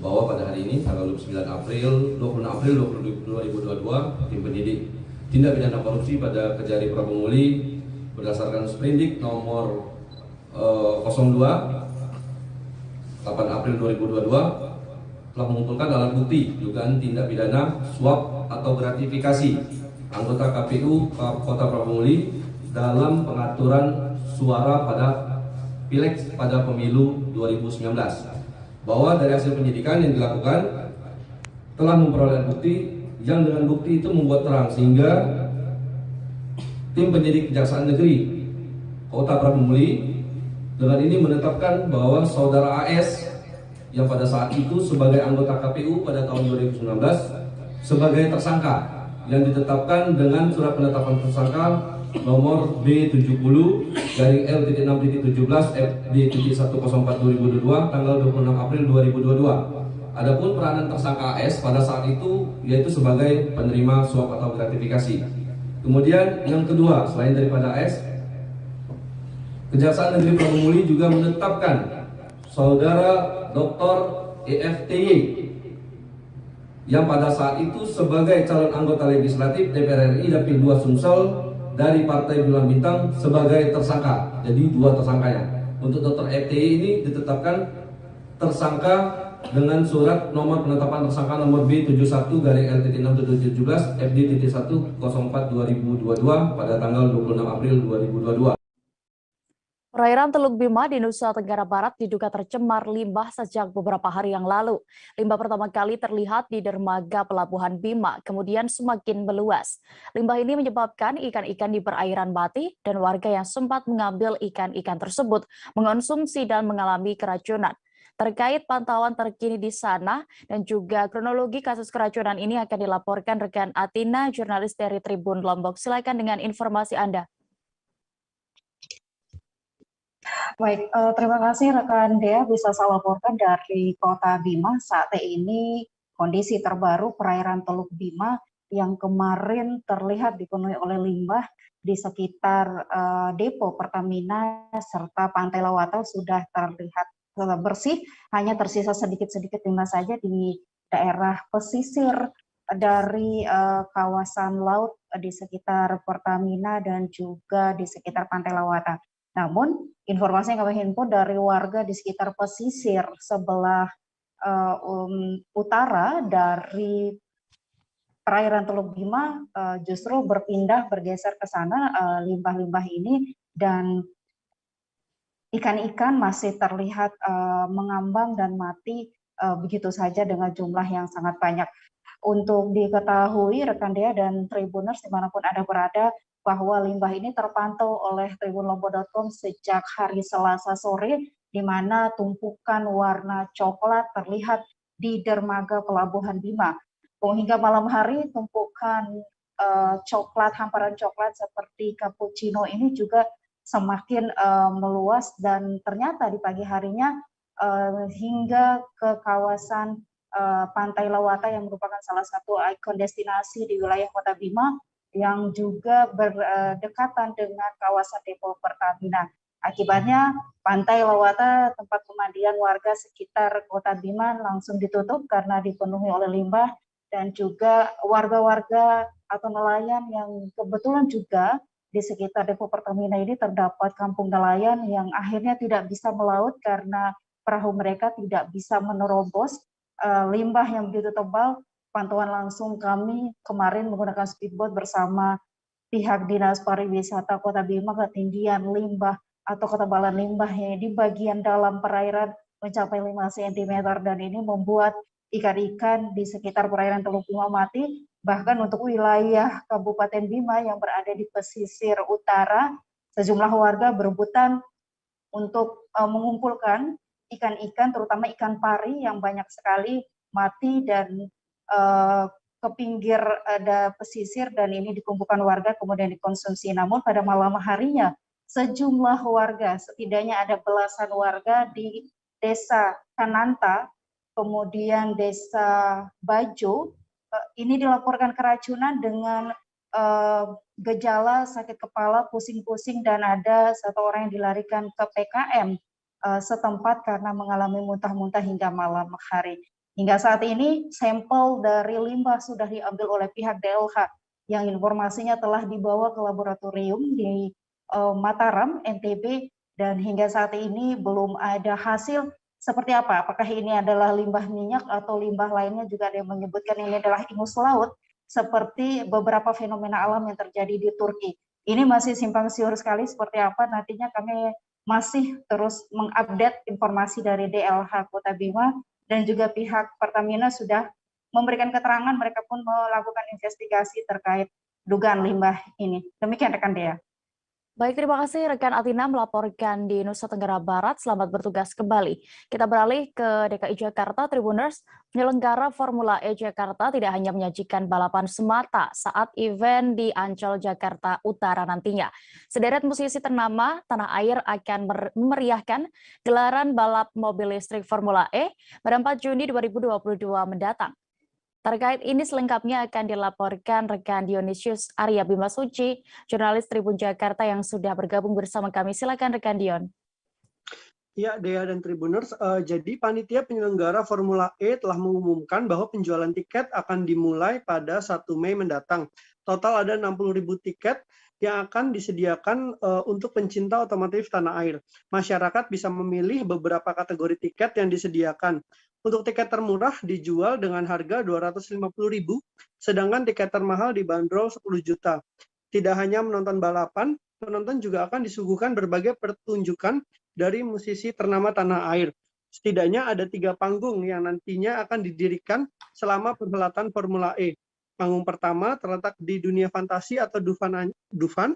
bahwa pada hari ini tanggal 26 April 2022 tim penyidik tindak pidana korupsi pada Kejari Prabu Mulih berdasarkan Sprindik nomor 02 8 April 2022 telah mengumpulkan alat bukti dugaan tindak pidana suap atau gratifikasi anggota KPU Kota Prabu Mulih dalam pengaturan suara pada Pileg pada pemilu 2019. Bahwa dari hasil penyidikan yang dilakukan telah memperoleh bukti yang dengan bukti itu membuat terang sehingga tim penyidik Kejaksaan Negeri Kota Prabu Mulih dengan ini menetapkan bahwa saudara AS yang pada saat itu sebagai anggota KPU pada tahun 2019 sebagai tersangka yang ditetapkan dengan surat penetapan tersangka nomor B70/L.6.17 FD.104/2022 tanggal 26 April 2022. Adapun peranan tersangka AS pada saat itu yaitu sebagai penerima suap atau gratifikasi. Kemudian yang kedua, selain daripada AS, Kejaksaan Negeri Prabu Mulih juga menetapkan saudara Dr. EFTY yang pada saat itu sebagai calon anggota legislatif DPR RI Dapil 2 Sumsel dari Partai Bulan Bintang sebagai tersangka. Jadi dua tersangkanya. Untuk Dr. EFTY ini ditetapkan tersangka dengan surat nomor penetapan tersangka nomor B71/L.6.17 FD.104/2022 pada tanggal 26 April 2022. Perairan Teluk Bima di Nusa Tenggara Barat diduga tercemar limbah sejak beberapa hari yang lalu. Limbah pertama kali terlihat di dermaga Pelabuhan Bima, kemudian semakin meluas. Limbah ini menyebabkan ikan-ikan di perairan mati dan warga yang sempat mengambil ikan-ikan tersebut mengonsumsi dan mengalami keracunan. Terkait pantauan terkini di sana dan juga kronologi kasus keracunan ini akan dilaporkan rekan Atina, jurnalis dari Tribun Lombok. Silakan dengan informasi Anda. Baik, terima kasih rekan Dea, bisa saya laporkan dari Kota Bima. Saat ini kondisi terbaru perairan Teluk Bima yang kemarin terlihat dipenuhi oleh limbah di sekitar depo Pertamina serta Pantai Lawata sudah terlihat bersih, hanya tersisa sedikit-sedikit limbah saja di daerah pesisir dari kawasan laut di sekitar Pertamina dan juga di sekitar Pantai Lawata. Namun, informasi yang kami himpun dari warga di sekitar pesisir sebelah utara dari perairan Teluk Bima justru bergeser ke sana limbah-limbah ini, dan ikan-ikan masih terlihat mengambang dan mati begitu saja dengan jumlah yang sangat banyak. Untuk diketahui rekan Dea dan Tribuners dimanapun Anda berada, bahwa limbah ini terpantau oleh tribunlombok.com sejak hari Selasa sore, di mana tumpukan warna coklat terlihat di dermaga Pelabuhan Bima. Hingga malam hari, tumpukan coklat, hamparan coklat seperti cappuccino ini juga semakin meluas, dan ternyata di pagi harinya hingga ke kawasan Pantai Lawata yang merupakan salah satu ikon destinasi di wilayah Kota Bima yang juga berdekatan dengan kawasan depo Pertamina. Akibatnya Pantai Lawata, tempat pemandian warga sekitar Kota Bima, langsung ditutup karena dipenuhi oleh limbah, dan juga warga-warga atau nelayan yang kebetulan juga di sekitar depo Pertamina ini terdapat kampung nelayan yang akhirnya tidak bisa melaut karena perahu mereka tidak bisa menerobos limbah yang begitu tebal. Pantauan langsung kami kemarin menggunakan speedboat bersama pihak Dinas Pariwisata Kota Bima, ketinggian limbah atau ketebalan limbah yang di bagian dalam perairan mencapai 5 cm, dan ini membuat ikan-ikan di sekitar perairan Teluk Bima mati. Bahkan untuk wilayah Kabupaten Bima yang berada di pesisir utara, sejumlah warga berebutan untuk mengumpulkan ikan-ikan, terutama ikan pari yang banyak sekali mati dan ke pinggir ada pesisir, dan ini dikumpulkan warga kemudian dikonsumsi. Namun pada malam harinya sejumlah warga, setidaknya ada belasan warga di Desa Kananta, kemudian Desa Bajo, ini dilaporkan keracunan dengan gejala sakit kepala, pusing-pusing, dan ada satu orang yang dilarikan ke PKM setempat karena mengalami muntah-muntah hingga malam hari. Hingga saat ini sampel dari limbah sudah diambil oleh pihak DLH yang informasinya telah dibawa ke laboratorium di Mataram, NTB, dan hingga saat ini belum ada hasil seperti apa. Apakah ini adalah limbah minyak atau limbah lainnya, juga ada yang menyebutkan ini adalah ingus laut seperti beberapa fenomena alam yang terjadi di Turki. Ini masih simpang siur sekali seperti apa, nantinya kami masih terus mengupdate informasi dari DLH Kota Bima, dan juga pihak Pertamina sudah memberikan keterangan, mereka pun melakukan investigasi terkait dugaan limbah ini. Demikian rekan Dea. Baik, terima kasih rekan Atina melaporkan di Nusa Tenggara Barat. Selamat bertugas kembali. Kita beralih ke DKI Jakarta. Tribuners, penyelenggara Formula E Jakarta tidak hanya menyajikan balapan semata saat event di Ancol, Jakarta Utara nantinya. Sederet musisi ternama tanah air akan memeriahkan gelaran balap mobil listrik Formula E pada 4 Juni 2022 mendatang. Terkait ini selengkapnya akan dilaporkan rekan Dionysius Arya Bimasuci, jurnalis Tribun Jakarta yang sudah bergabung bersama kami. Silakan rekan Dion. Ya, Dea dan Tribuners, jadi panitia penyelenggara Formula E telah mengumumkan bahwa penjualan tiket akan dimulai pada 1 Mei mendatang. Total ada 60.000 tiket yang akan disediakan untuk pencinta otomotif tanah air. Masyarakat bisa memilih beberapa kategori tiket yang disediakan. Untuk tiket termurah dijual dengan harga 250.000, sedangkan tiket termahal dibanderol 10 juta. Tidak hanya menonton balapan, penonton juga akan disuguhkan berbagai pertunjukan dari musisi ternama tanah air. Setidaknya ada 3 panggung yang nantinya akan didirikan selama perhelatan Formula E. Panggung pertama terletak di Dunia Fantasi atau Dufan,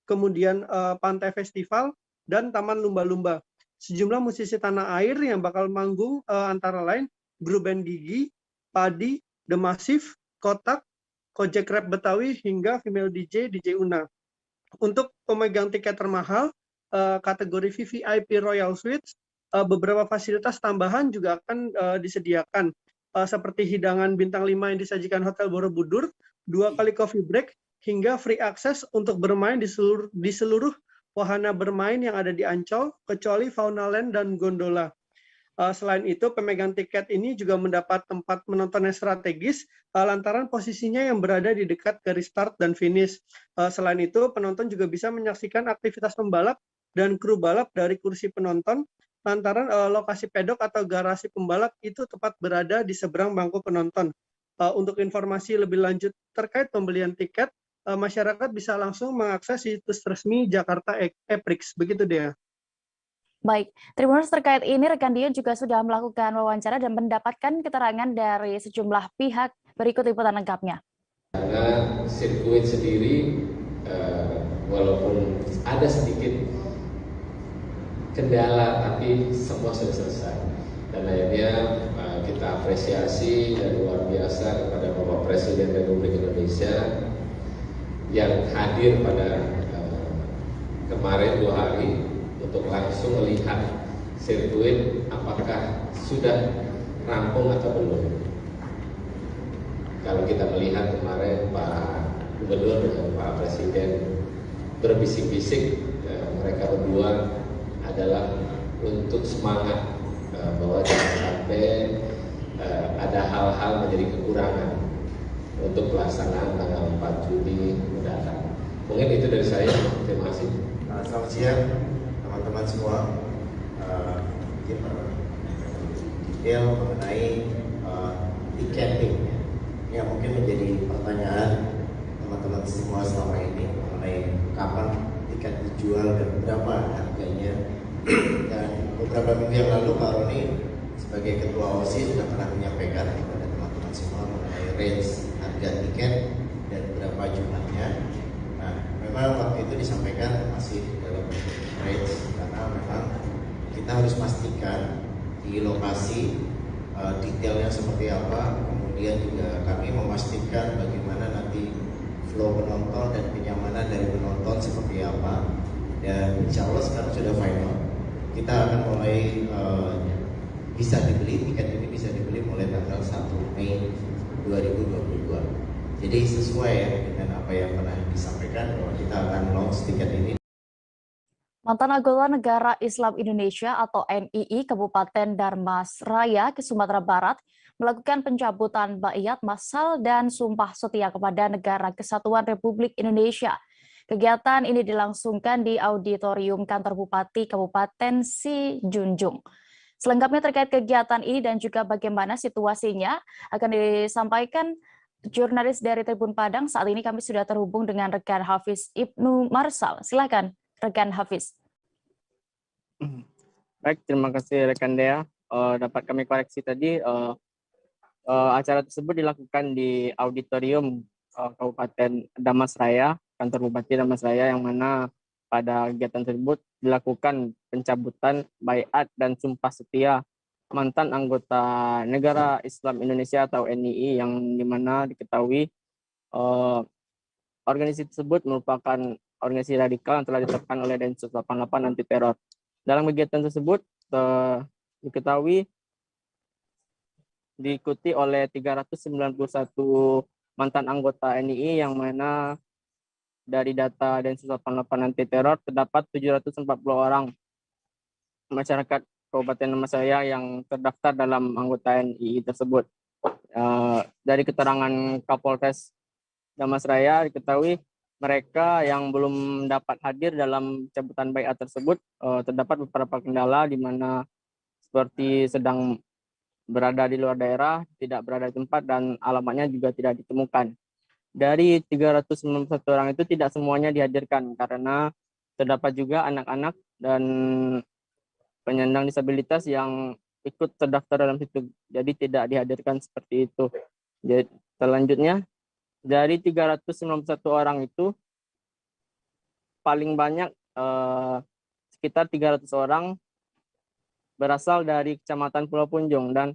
kemudian Pantai Festival, dan Taman Lumba-Lumba. Sejumlah musisi tanah air yang bakal manggung antara lain grup band Gigi, Padi, The Massive, Kotak, Kojek Rap Betawi, hingga female DJ Una. Untuk pemegang tiket termahal, kategori VVIP Royal Suites, beberapa fasilitas tambahan juga akan disediakan, seperti hidangan bintang 5 yang disajikan Hotel Borobudur, 2 kali coffee break, hingga free access untuk bermain di seluruh wahana bermain yang ada di Ancol, kecuali Fauna Land dan Gondola. Selain itu, pemegang tiket ini juga mendapat tempat menonton yang strategis, lantaran posisinya yang berada di dekat garis start dan finish. Selain itu, penonton juga bisa menyaksikan aktivitas pembalap dan kru balap dari kursi penonton, lantaran lokasi pedok atau garasi pembalap itu tepat berada di seberang bangku penonton. Untuk informasi lebih lanjut terkait pembelian tiket, masyarakat bisa langsung mengakses situs resmi Jakarta E-Prix. Begitu dia. Baik, Tribuners, terkait ini rekan Dion juga sudah melakukan wawancara dan mendapatkan keterangan dari sejumlah pihak. Berikut liputan lengkapnya. Karena sirkuit sendiri walaupun ada sedikit kendala, tapi semua sudah selesai. Dan akhirnya kita apresiasi dan luar biasa kepada Bapak Presiden Republik Indonesia yang hadir pada kemarin 2 hari untuk langsung melihat sirkuit apakah sudah rampung atau belum. Kalau kita melihat kemarin Pak Gubernur dengan Pak Presiden berbisik-bisik, mereka berdua adalah untuk semangat bahwa jangan sampai ada hal-hal menjadi kekurangan untuk pelaksanaan tanggal 4 Juni mendatang. Mungkin itu dari saya. Terima kasih. Selamat siang teman-teman semua. Mungkin detail mengenai tiketing yang mungkin menjadi pertanyaan teman-teman semua selama ini mengenai kapan tiket dijual dan berapa harganya. Dan beberapa minggu yang lalu Pak Roni sebagai Ketua OSI sudah pernah menyampaikan kepada teman-teman semua mengenai range harga tiket dan berapa jumlahnya. Nah, memang waktu itu disampaikan masih dalam range karena memang kita harus pastikan di lokasi detailnya seperti apa, kemudian juga kami memastikan bagaimana nanti flow penonton dan kenyamanan dari penonton seperti apa. Dan insya Allah sekarang sudah final. Kita akan mulai bisa dibeli, tiket ini bisa dibeli mulai tanggal 1 Mei 2022. Jadi sesuai ya dengan apa yang pernah disampaikan bahwa kita akan launch tiket ini. Mantan anggota Negara Islam Indonesia atau NII Kabupaten Dharmasraya ke Sumatera Barat melakukan pencabutan baiat massal dan sumpah setia kepada Negara Kesatuan Republik Indonesia. Kegiatan ini dilangsungkan di Auditorium Kantor Bupati Kabupaten Sijunjung. Selengkapnya terkait kegiatan ini dan juga bagaimana situasinya akan disampaikan jurnalis dari Tribun Padang. Saat ini kami sudah terhubung dengan rekan Hafiz Ibnu Marsal. Silakan rekan Hafiz. Baik, terima kasih rekan Dea. Dapat kami koreksi tadi, acara tersebut dilakukan di Auditorium Kabupaten Dharmasraya, Kantor Bupati Dharmasraya, yang mana pada kegiatan tersebut dilakukan pencabutan baiat dan sumpah setia mantan anggota Negara Islam Indonesia atau NII, yang dimana diketahui organisasi tersebut merupakan organisasi radikal yang telah ditetapkan oleh Densus 88 anti teror. Dalam kegiatan tersebut diketahui diikuti oleh 391 mantan anggota NII, yang mana dari data Densus 88 anti teror terdapat 740 orang masyarakat Kabupaten Dharmasraya yang terdaftar dalam anggota NII tersebut. Dari keterangan Kapolres Dharmasraya diketahui mereka yang belum dapat hadir dalam cabutan baiat tersebut terdapat beberapa kendala, di mana seperti sedang berada di luar daerah, tidak berada di tempat, dan alamatnya juga tidak ditemukan. Dari 391 orang itu tidak semuanya dihadirkan karena terdapat juga anak-anak dan penyandang disabilitas yang ikut terdaftar dalam situ, jadi tidak dihadirkan seperti itu. Jadi, selanjutnya, dari 391 orang itu paling banyak sekitar 300 orang berasal dari Kecamatan Pulau Punjung, dan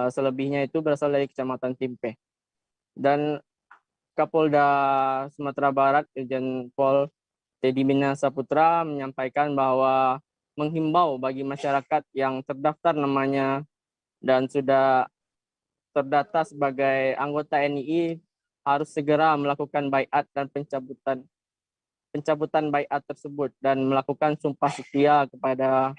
selebihnya itu berasal dari Kecamatan Timpe. Dan Kapolda Sumatera Barat Irjen Pol Teddy Minasaputra menyampaikan bahwa menghimbau bagi masyarakat yang terdaftar namanya dan sudah terdata sebagai anggota NII harus segera melakukan baiat dan pencabutan baiat tersebut dan melakukan sumpah setia kepada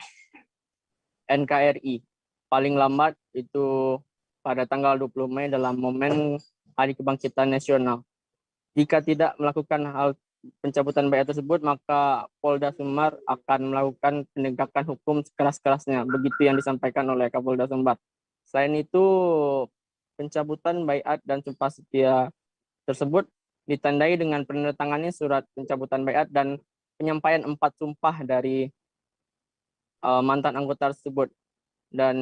NKRI paling lambat itu pada tanggal 20 Mei dalam momen Hari Kebangkitan Nasional. Jika tidak melakukan hal pencabutan baiat tersebut, maka Polda Sumbar akan melakukan penegakan hukum sekeras-kerasnya. Begitu yang disampaikan oleh Kapolda Sumbar. Selain itu, pencabutan baiat dan sumpah setia tersebut ditandai dengan penandatangannya surat pencabutan baiat dan penyampaian 4 sumpah dari mantan anggota tersebut. Dan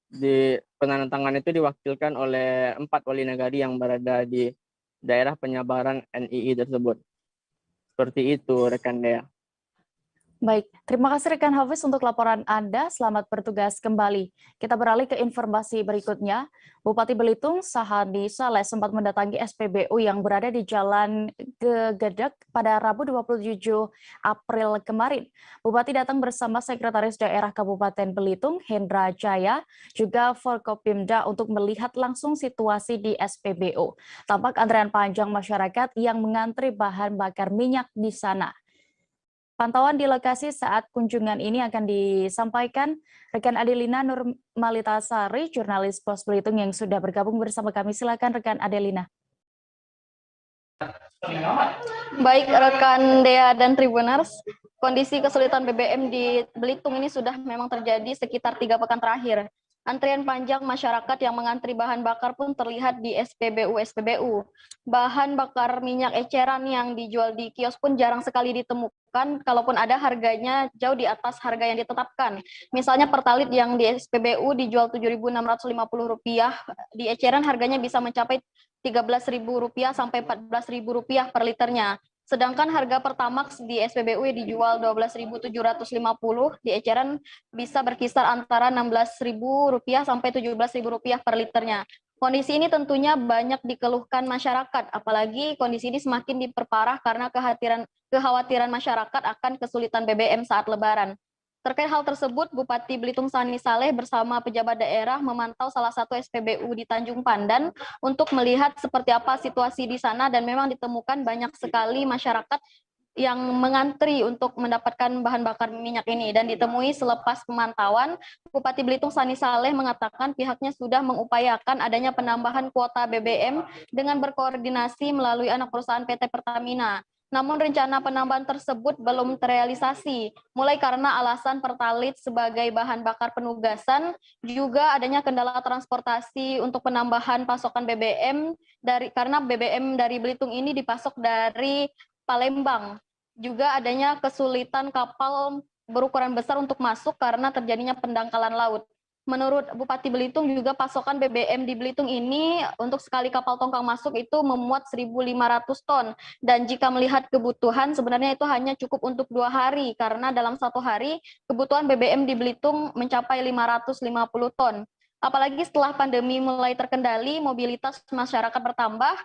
di penandatangan itu diwakilkan oleh 4 wali negari yang berada di daerah penyebaran NII tersebut. Seperti itu, rekan Dea. Baik, terima kasih rekan Hafiz untuk laporan Anda. Selamat bertugas kembali. Kita beralih ke informasi berikutnya. Bupati Belitung Sahandi Saleh sempat mendatangi SPBU yang berada di Jalan Gegedek pada Rabu 27 April kemarin. Bupati datang bersama Sekretaris Daerah Kabupaten Belitung, Hendra Jaya, juga Forkopimda untuk melihat langsung situasi di SPBU. Tampak antrean panjang masyarakat yang mengantri bahan bakar minyak di sana. Pantauan di lokasi saat kunjungan ini akan disampaikan rekan Adelina Nurmalitasari, jurnalis Pos Belitung yang sudah bergabung bersama kami. Silakan rekan Adelina. Baik rekan Dea dan Tribuners, kondisi kesulitan BBM di Belitung ini sudah memang terjadi sekitar 3 pekan terakhir. Antrian panjang masyarakat yang mengantri bahan bakar pun terlihat di SPBU. Bahan bakar minyak eceran yang dijual di kios pun jarang sekali ditemukan, kalaupun ada harganya jauh di atas harga yang ditetapkan. Misalnya pertalit yang di SPBU dijual Rp7.650, di eceran harganya bisa mencapai Rp13.000 sampai Rp14.000 per liternya. Sedangkan harga Pertamax di SPBU dijual Rp12.750, di eceran bisa berkisar antara Rp16.000 sampai Rp17.000 per liternya. Kondisi ini tentunya banyak dikeluhkan masyarakat, apalagi kondisi ini semakin diperparah karena kekhawatiran masyarakat akan kesulitan BBM saat Lebaran. Terkait hal tersebut, Bupati Belitung Sahandi Saleh bersama pejabat daerah memantau salah satu SPBU di Tanjung Pandan untuk melihat seperti apa situasi di sana, dan memang ditemukan banyak sekali masyarakat yang mengantri untuk mendapatkan bahan bakar minyak ini. Dan ditemui selepas pemantauan, Bupati Belitung Sahandi Saleh mengatakan pihaknya sudah mengupayakan adanya penambahan kuota BBM dengan berkoordinasi melalui anak perusahaan PT Pertamina. Namun rencana penambahan tersebut belum terrealisasi, mulai karena alasan pertalit sebagai bahan bakar penugasan, juga adanya kendala transportasi untuk penambahan pasokan BBM karena BBM dari Belitung ini dipasok dari Palembang. Juga adanya kesulitan kapal berukuran besar untuk masuk karena terjadinya pendangkalan laut. Menurut Bupati Belitung juga pasokan BBM di Belitung ini untuk sekali kapal tongkang masuk itu memuat 1.500 ton. Dan jika melihat kebutuhan sebenarnya itu hanya cukup untuk 2 hari karena dalam 1 hari kebutuhan BBM di Belitung mencapai 550 ton. Apalagi setelah pandemi mulai terkendali, mobilitas masyarakat bertambah,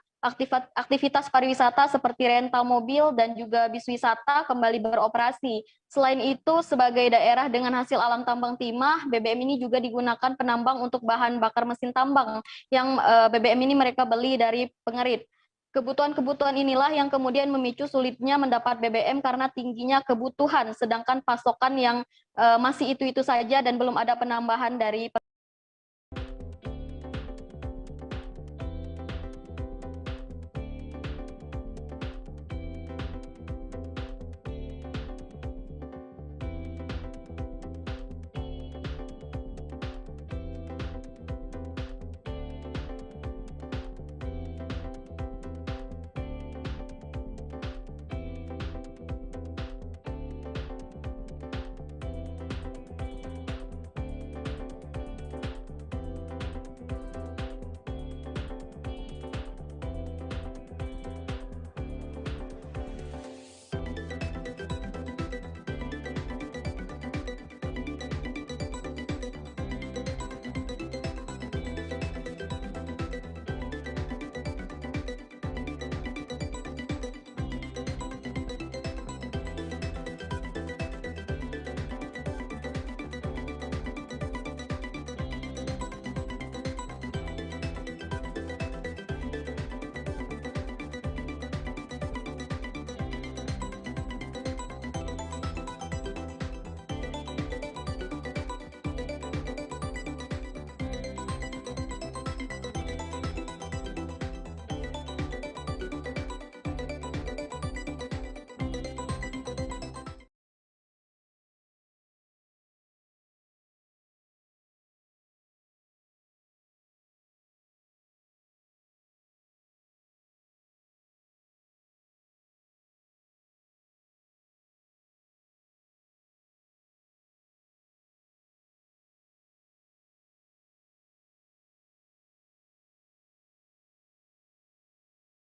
aktivitas pariwisata seperti rental mobil dan juga bis wisata kembali beroperasi. Selain itu, sebagai daerah dengan hasil alam tambang timah, BBM ini juga digunakan penambang untuk bahan bakar mesin tambang yang BBM ini mereka beli dari pengerit. Kebutuhan-kebutuhan inilah yang kemudian memicu sulitnya mendapat BBM karena tingginya kebutuhan, sedangkan pasokan yang masih itu-itu saja dan belum ada penambahan dari